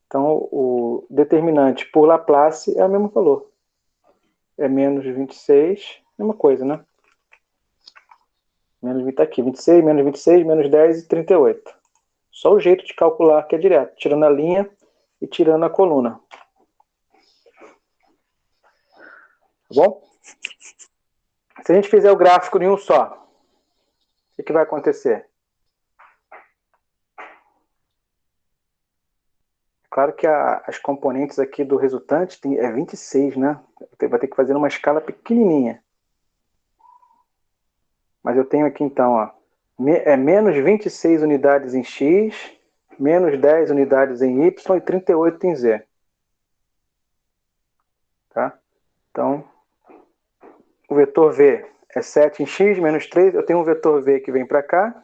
Então, o determinante por Laplace é o mesmo valor. É menos 26, mesma coisa, né? Menos 20 aqui, 26, menos 10 e 38. Só o jeito de calcular que é direto, tirando a linha e tirando a coluna. Tá bom? Se a gente fizer o gráfico em um só, o que vai acontecer? Claro que as componentes aqui do resultante é 26, né? Vai ter que fazer uma escala pequenininha. Mas eu tenho aqui então, ó, menos 26 unidades em X, menos 10 unidades em Y e 38 em Z. Tá? Então, o vetor V é 7 em X, menos 3. Eu tenho um vetor V que vem para cá.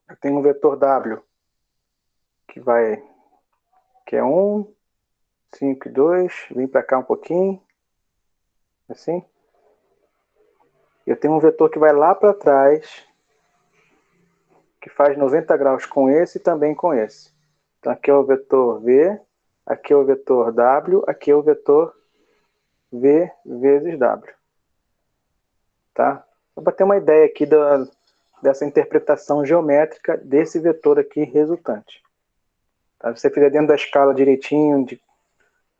Eu tenho um vetor W que é 1, 5 e 2. Vem para cá um pouquinho. Assim. Eu tenho um vetor que vai lá para trás, que faz 90 graus com esse e também com esse. Então, aqui é o vetor V, aqui é o vetor W, aqui é o vetor V vezes W. Tá? Só para ter uma ideia aqui dessa interpretação geométrica desse vetor aqui resultante. Tá? Se você fizer dentro da escala direitinho,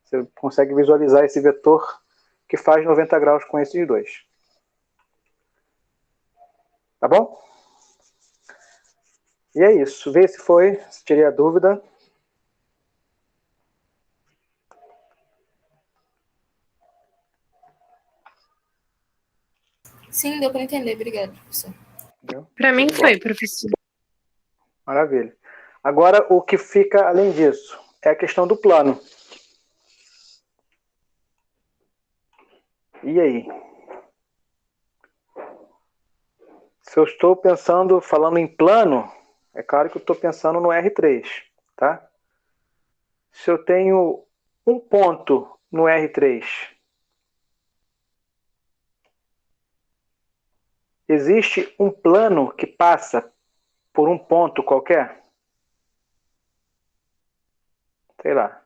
você consegue visualizar esse vetor que faz 90 graus com esses dois. Tá bom? E é isso. Vê se tirei a dúvida. Sim, deu para entender. Obrigada, professor. Para mim foi, professor. Maravilha. Agora, o que fica além disso é a questão do plano. E aí? Se eu estou pensando, falando em plano, é claro que eu estou pensando no R3, tá? Se eu tenho um ponto no R3, existe um plano que passa por um ponto qualquer? Sei lá.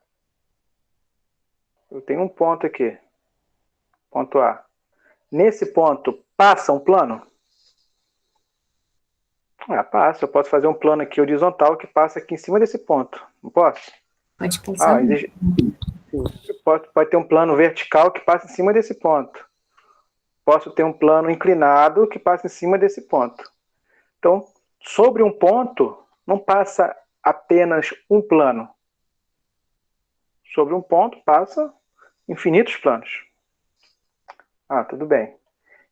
Eu tenho um ponto aqui. Ponto A. Nesse ponto, passa um plano? Passa. Eu posso fazer um plano aqui horizontal que passa aqui em cima desse ponto. Não posso? Pode passar. Pode ter um plano vertical que passa em cima desse ponto. Posso ter um plano inclinado que passa em cima desse ponto. Então, sobre um ponto, não passa apenas um plano. Sobre um ponto, passa infinitos planos. Tudo bem.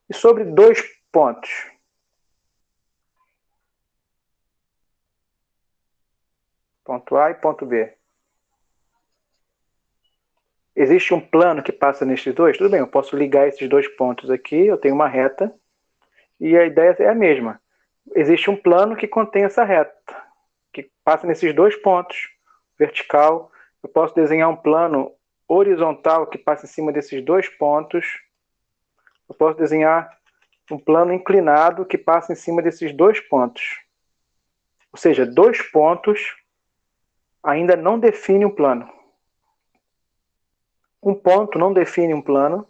E sobre dois pontos? Ponto A e ponto B. Existe um plano que passa nesses dois? Tudo bem, eu posso ligar esses dois pontos aqui, eu tenho uma reta, e a ideia é a mesma. Existe um plano que contém essa reta, que passa nesses dois pontos, vertical. Eu posso desenhar um plano horizontal que passa em cima desses dois pontos. Eu posso desenhar um plano inclinado que passa em cima desses dois pontos. Ou seja, dois pontos ainda não definem um plano. Um ponto não define um plano.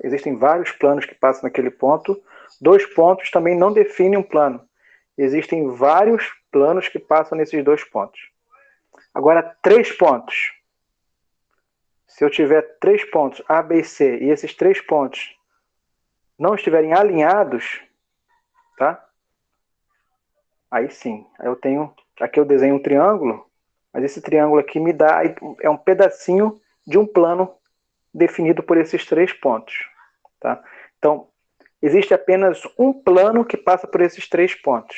Existem vários planos que passam naquele ponto. Dois pontos também não definem um plano. Existem vários planos que passam nesses dois pontos. Agora, 3 pontos. Se eu tiver 3 pontos, A, B e C, e esses 3 pontos não estiverem alinhados, tá? Aí sim. Aí eu tenho... Aqui eu desenho um triângulo, mas esse triângulo aqui me dá... É um pedacinho de um plano definido por esses 3 pontos, tá? Então, existe apenas um plano que passa por esses 3 pontos.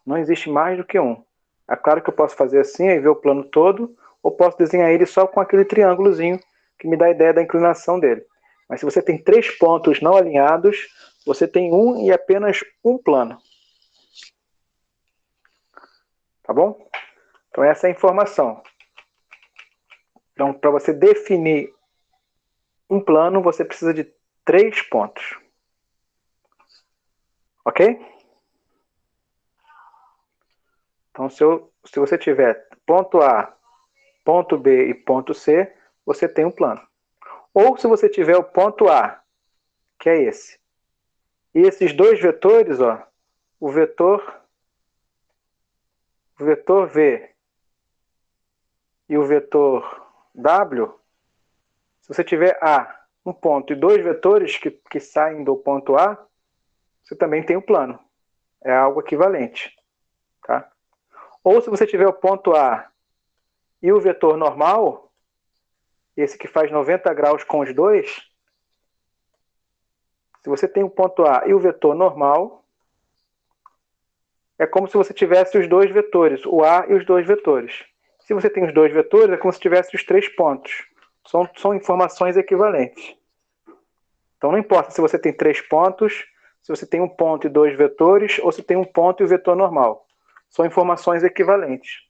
Não existe mais do que um. É claro que eu posso fazer assim, aí ver o plano todo, ou posso desenhar ele só com aquele triângulozinho que me dá a ideia da inclinação dele. Mas se você tem 3 pontos não alinhados, você tem um e apenas um plano. Tá bom? Então essa é a informação. Então, para você definir um plano, você precisa de 3 pontos. Ok? Então, se você tiver ponto A, ponto B e ponto C, você tem um plano. Ou se você tiver o ponto A, que é esse, e esses dois vetores, ó, o vetor V e o vetor W, se você tiver A, um ponto e dois vetores que saem do ponto A, você também tem um plano. É algo equivalente. Tá? Ou se você tiver o ponto A e o vetor normal, esse que faz 90 graus com os dois, se você tem o ponto A e o vetor normal, é como se você tivesse os dois vetores, o A e os dois vetores. Se você tem os dois vetores, é como se tivesse os 3 pontos. São informações equivalentes. Então não importa se você tem 3 pontos, se você tem um ponto e 2 vetores, ou se tem um ponto e o vetor normal. São informações equivalentes.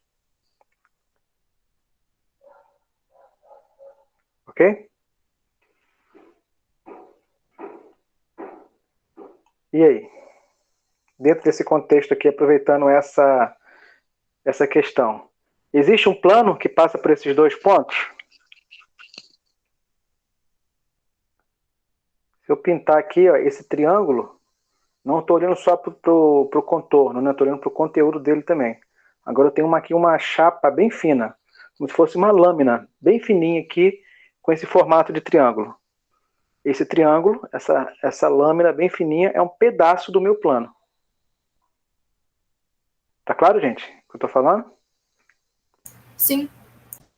Ok? E aí? Dentro desse contexto aqui, aproveitando essa questão, existe um plano que passa por esses 2 pontos? Se eu pintar aqui, ó, esse triângulo, não estou olhando só para o contorno, né? Estou olhando para o conteúdo dele também. Agora eu tenho aqui uma chapa bem fina, como se fosse uma lâmina bem fininha aqui, com esse formato de triângulo. Esse triângulo, essa lâmina bem fininha, é um pedaço do meu plano. Tá claro, gente, o que eu estou falando? Sim.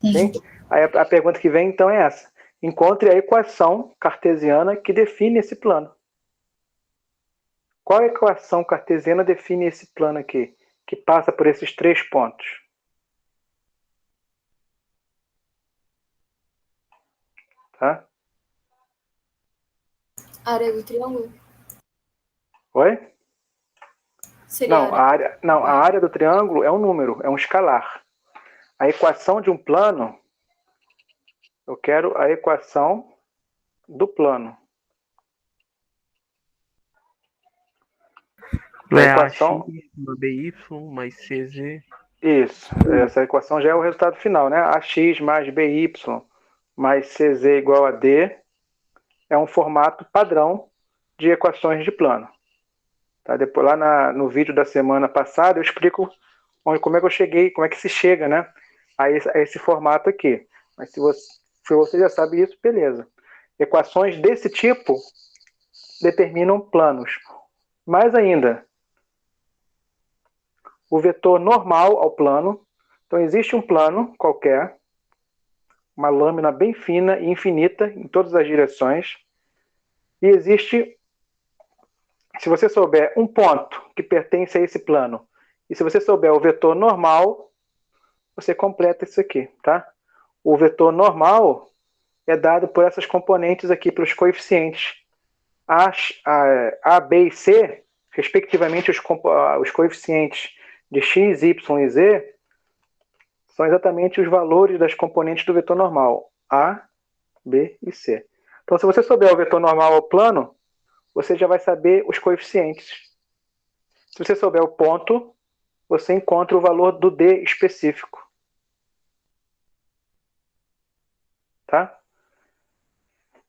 Sim? Aí a pergunta que vem, então, é essa. Encontre a equação cartesiana que define esse plano. Qual equação cartesiana define esse plano aqui, que passa por esses 3 pontos? Tá? Área do triângulo? Oi? Seria A área do triângulo é um número, é um escalar. A equação de um plano, eu quero a equação do plano. A equação... BY mais CZ. Isso, essa equação já é o resultado final, né? AX mais BY mais CZ igual a D é um formato padrão de equações de plano. Tá? Depois, lá no vídeo da semana passada, eu explico como é que eu cheguei, como é que se chega, né, a esse formato aqui. Mas se você já sabe isso, beleza. Equações desse tipo determinam planos. Mais ainda, o vetor normal ao plano. Então, existe um plano qualquer, uma lâmina bem fina e infinita em todas as direções. E existe, se você souber um ponto que pertence a esse plano, e se você souber o vetor normal, você completa isso aqui, tá? O vetor normal é dado por essas componentes aqui, pelos coeficientes A, B e C, respectivamente os coeficientes de x, y e z, são exatamente os valores das componentes do vetor normal, A, B e C. Então, se você souber o vetor normal ao plano, você já vai saber os coeficientes. Se você souber o ponto, você encontra o valor do D específico. Tá?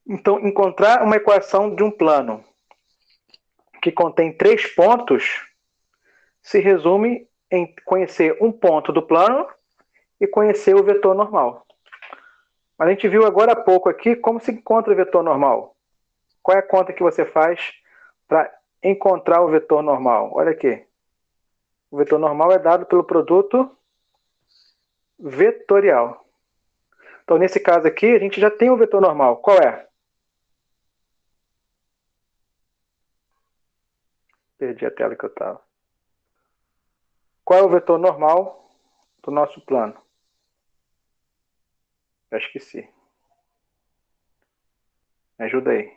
Então, encontrar uma equação de um plano que contém 3 pontos se resume em conhecer um ponto do plano e conhecer o vetor normal. Mas a gente viu agora há pouco aqui como se encontra o vetor normal. Qual é a conta que você faz para encontrar o vetor normal? Olha aqui. O vetor normal é dado pelo produto vetorial. Então, nesse caso aqui, a gente já tem o vetor normal. Qual é? Perdi a tela que eu estava. Qual é o vetor normal do nosso plano? Já esqueci. Me ajuda aí.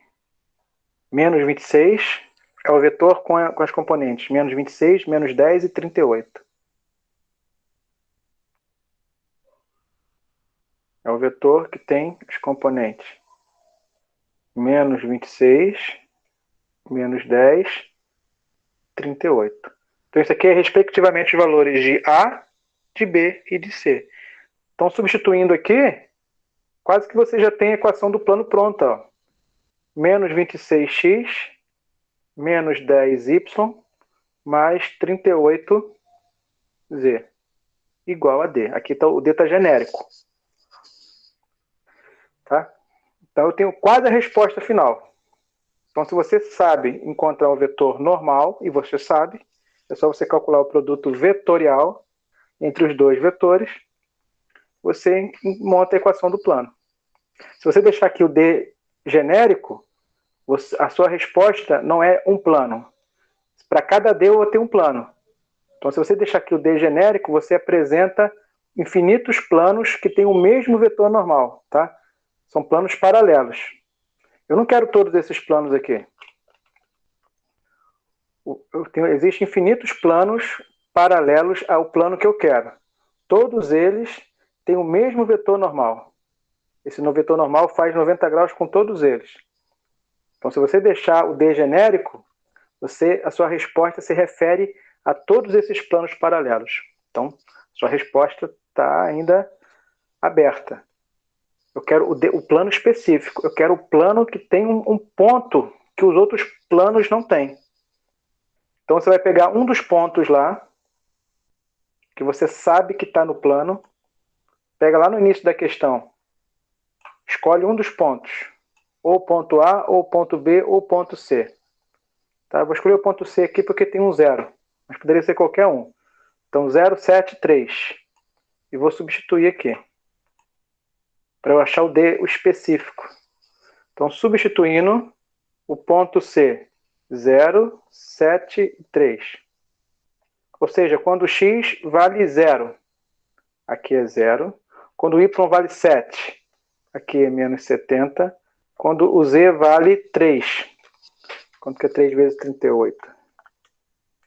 Menos 26 é o vetor com as componentes. Menos 26, menos 10 e 38. É o vetor que tem as componentes. Menos 26, menos 10, 38. Então, isso aqui é respectivamente os valores de A, de B e de C. Então, substituindo aqui, quase que você já tem a equação do plano pronta. Ó. Menos 26x, menos 10y, mais 38z, igual a D. Aqui tá, o D está genérico. Tá? Então, eu tenho quase a resposta final. Então, se você sabe encontrar o vetor normal, e você sabe, é só você calcular o produto vetorial entre os dois vetores, você monta a equação do plano. Se você deixar aqui o D genérico, a sua resposta não é um plano. Para cada D eu vou ter um plano. Então, se você deixar aqui o D genérico, você apresenta infinitos planos que têm o mesmo vetor normal. Tá? São planos paralelos. Eu não quero todos esses planos aqui. Existem infinitos planos paralelos ao plano que eu quero. Todos eles têm o mesmo vetor normal. Esse vetor normal faz 90 graus com todos eles. Então, se você deixar o D genérico, a sua resposta se refere a todos esses planos paralelos. Então, sua resposta está ainda aberta. Eu quero o plano específico. Eu quero o plano que tem um ponto que os outros planos não têm. Então, você vai pegar um dos pontos lá, que você sabe que está no plano, pega lá no início da questão, escolhe um dos pontos, ou o ponto A, ou o ponto B, ou o ponto C. Tá? Eu vou escolher o ponto C aqui porque tem um zero, mas poderia ser qualquer um. Então, 0, 7, 3. E vou substituir aqui, para eu achar o D, o específico. Então, substituindo o ponto C, 0, 7 e 3. Ou seja, quando x vale 0, aqui é 0. Quando y vale 7, aqui é menos 70, quando o Z vale 3. Quanto que é 3 vezes 38?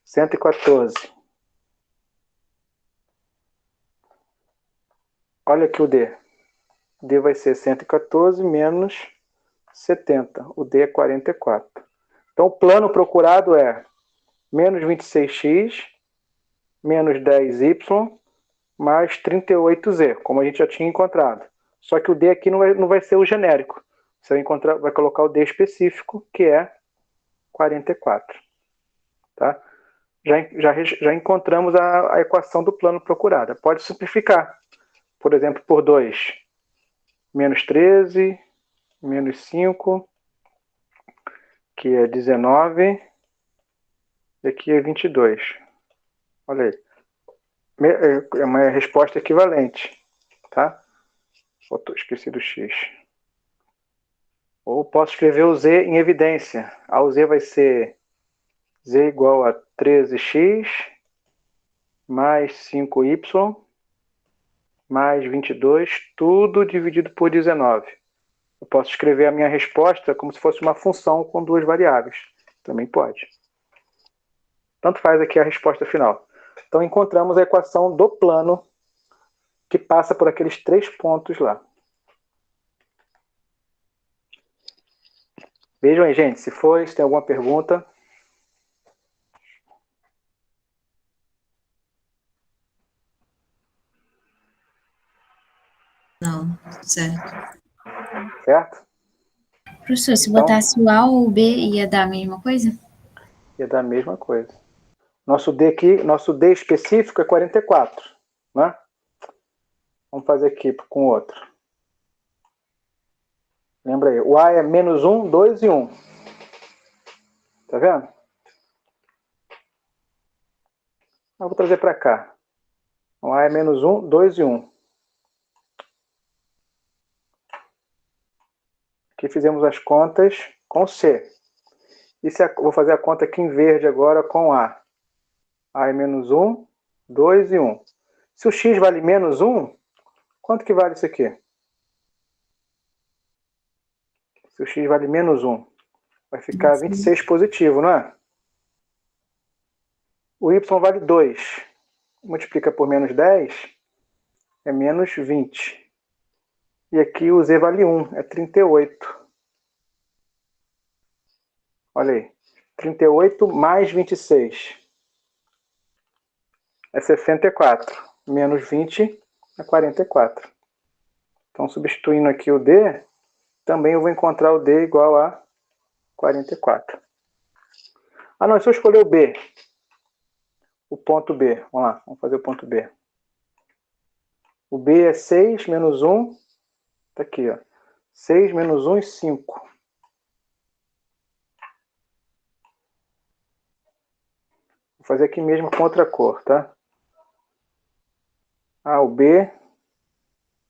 114. Olha aqui o D. O D vai ser 114 menos 70. O D é 44. Então, o plano procurado é menos 26x, menos 10y, mais 38z, como a gente já tinha encontrado. Só que o D aqui não vai ser o genérico. Você vai colocar o D específico, que é 44. Tá? Já encontramos a equação do plano procurada. Pode simplificar. Por exemplo, por 2. Menos 13, menos 5, que é 19, e aqui é 22. Olha aí. É uma resposta equivalente. Tá? Esqueci do x. Ou posso escrever o z em evidência. O z vai ser z igual a 13x mais 5y mais 22, tudo dividido por 19. Eu posso escrever a minha resposta como se fosse uma função com duas variáveis. Também pode. Tanto faz aqui a resposta final. Então, encontramos a equação do plano que passa por aqueles 3 pontos lá. Vejam aí, gente, se tem alguma pergunta. Não, certo. Certo? Professor, se Então, botasse o A ou o B, ia dar a mesma coisa? ia dar a mesma coisa. Nosso D aqui, nosso D específico é 44. Né? Vamos fazer aqui com o outro. Lembra aí, o A é menos 1, 2 e 1. Tá vendo? Eu vou trazer para cá. O A é menos 1, 2 e 1. Aqui fizemos as contas com C. Vou fazer a conta aqui em verde agora com A. A é menos 1, 2 e 1. Se o x vale menos 1, quanto que vale isso aqui? Se o x vale menos 1, vai ficar 26 positivo, não é? O y vale 2. Multiplica por menos 10, é menos 20. E aqui o z vale 1, é 38. Olha aí. 38 mais 26 é 64. Menos 20 é 44. Então, substituindo aqui o D, também eu vou encontrar o D igual a 44. Ah, não, se eu escolher o B, o ponto B, vamos lá, vamos fazer o ponto B. O B é 6 menos 1, tá aqui, ó. 6 menos 1 e 5. Vou fazer aqui mesmo com outra cor, tá? O B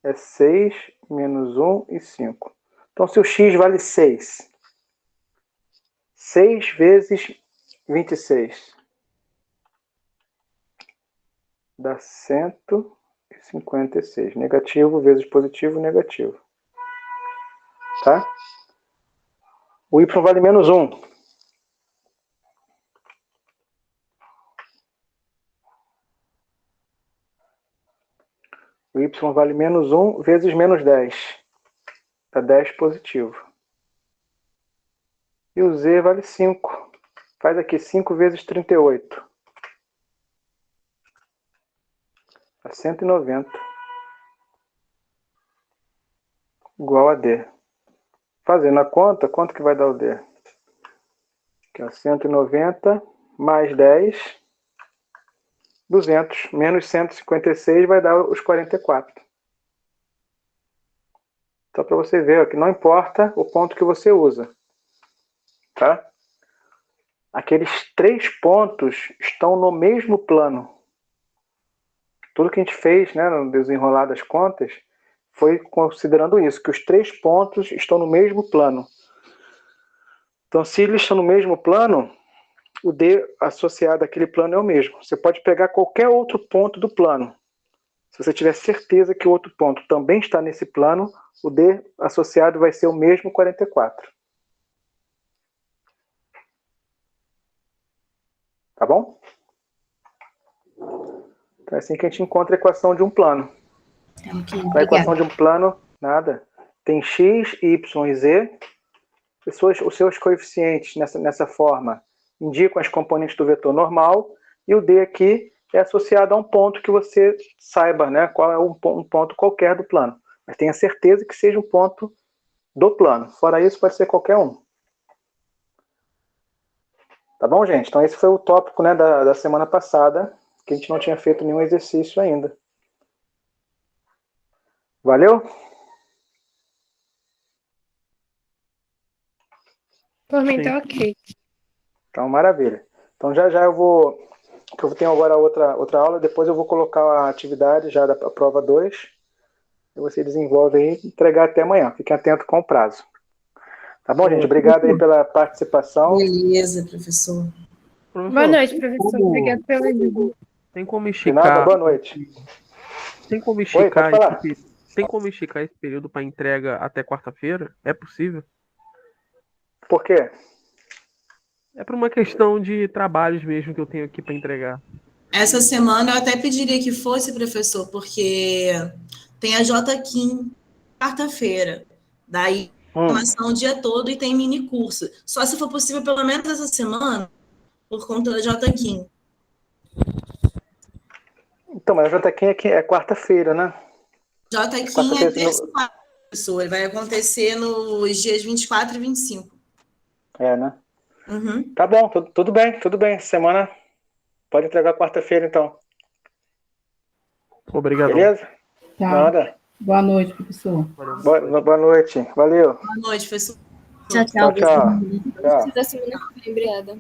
é 6 menos 1 e 5. Então, se o x vale 6, 6 vezes 26 dá 156. Negativo vezes positivo, negativo. Tá? O y vale menos 1. O y vale menos 1 vezes menos 10. Dá 10 positivo. E o z vale 5. Faz aqui 5 vezes 38. Dá 190. Igual a D. Fazendo a conta, quanto que vai dar o D? Aqui, ó, 190 mais 10, 200. Menos 156 vai dar os 44. Só para você ver, ó, que não importa o ponto que você usa. Tá? Aqueles 3 pontos estão no mesmo plano. Tudo que a gente fez, né, no desenrolar das contas foi considerando isso, que os 3 pontos estão no mesmo plano. Então, se eles estão no mesmo plano, o D associado àquele plano é o mesmo. Você pode pegar qualquer outro ponto do plano. Se você tiver certeza que o outro ponto também está nesse plano, o D associado vai ser o mesmo 44. Tá bom? Então é assim que a gente encontra a equação de um plano. Ok, A equação obrigada. de um plano, nada. Tem x, y e z. Os seus coeficientes nessa forma indicam as componentes do vetor normal. E o D aqui é associado a um ponto que você saiba, né, qual é um ponto qualquer do plano. Mas tenha certeza que seja um ponto do plano. Fora isso, pode ser qualquer um. Tá bom, gente? Então esse foi o tópico, né, da semana passada, que a gente não tinha feito nenhum exercício ainda. Valeu? Por mim Sim. tá ok. Então, maravilha. Então já eu vou... que eu tenho agora outra aula, depois eu vou colocar a atividade já da prova 2. E você desenvolve aí e entregar até amanhã. Fiquem atentos com o prazo. Tá bom, gente? Obrigado aí pela participação. Beleza, professor. Boa Professor, noite, professor. como- Obrigada pela ajuda. tem como De nada, esticar. boa noite. Tem como Oi, pode esticar falar. tem como esticar esse período para entrega até quarta-feira? É possível? Por quê? É por uma questão de trabalhos mesmo que eu tenho aqui para entregar. Essa semana eu até pediria que fosse, professor, porque tem a Joaquim quarta-feira. Daí, formação o dia todo e tem mini curso. Só se for possível, pelo menos essa semana, por conta da Joaquim. Então, mas a JQ aqui é quarta-feira, né? Joaquim é Quarta-feira, terça e quarta, professor. Ele vai acontecer nos dias 24 e 25. É, né? Uhum. Tá bom, tudo bem, tudo bem. Semana pode entregar quarta-feira, então. Obrigadão. Beleza? Tá. Nada. Boa noite, professor. Boa noite. Valeu. Boa noite, professor. Tchau, Tchau, tchau. tchau. Tchau. Da semana que vem, obrigada.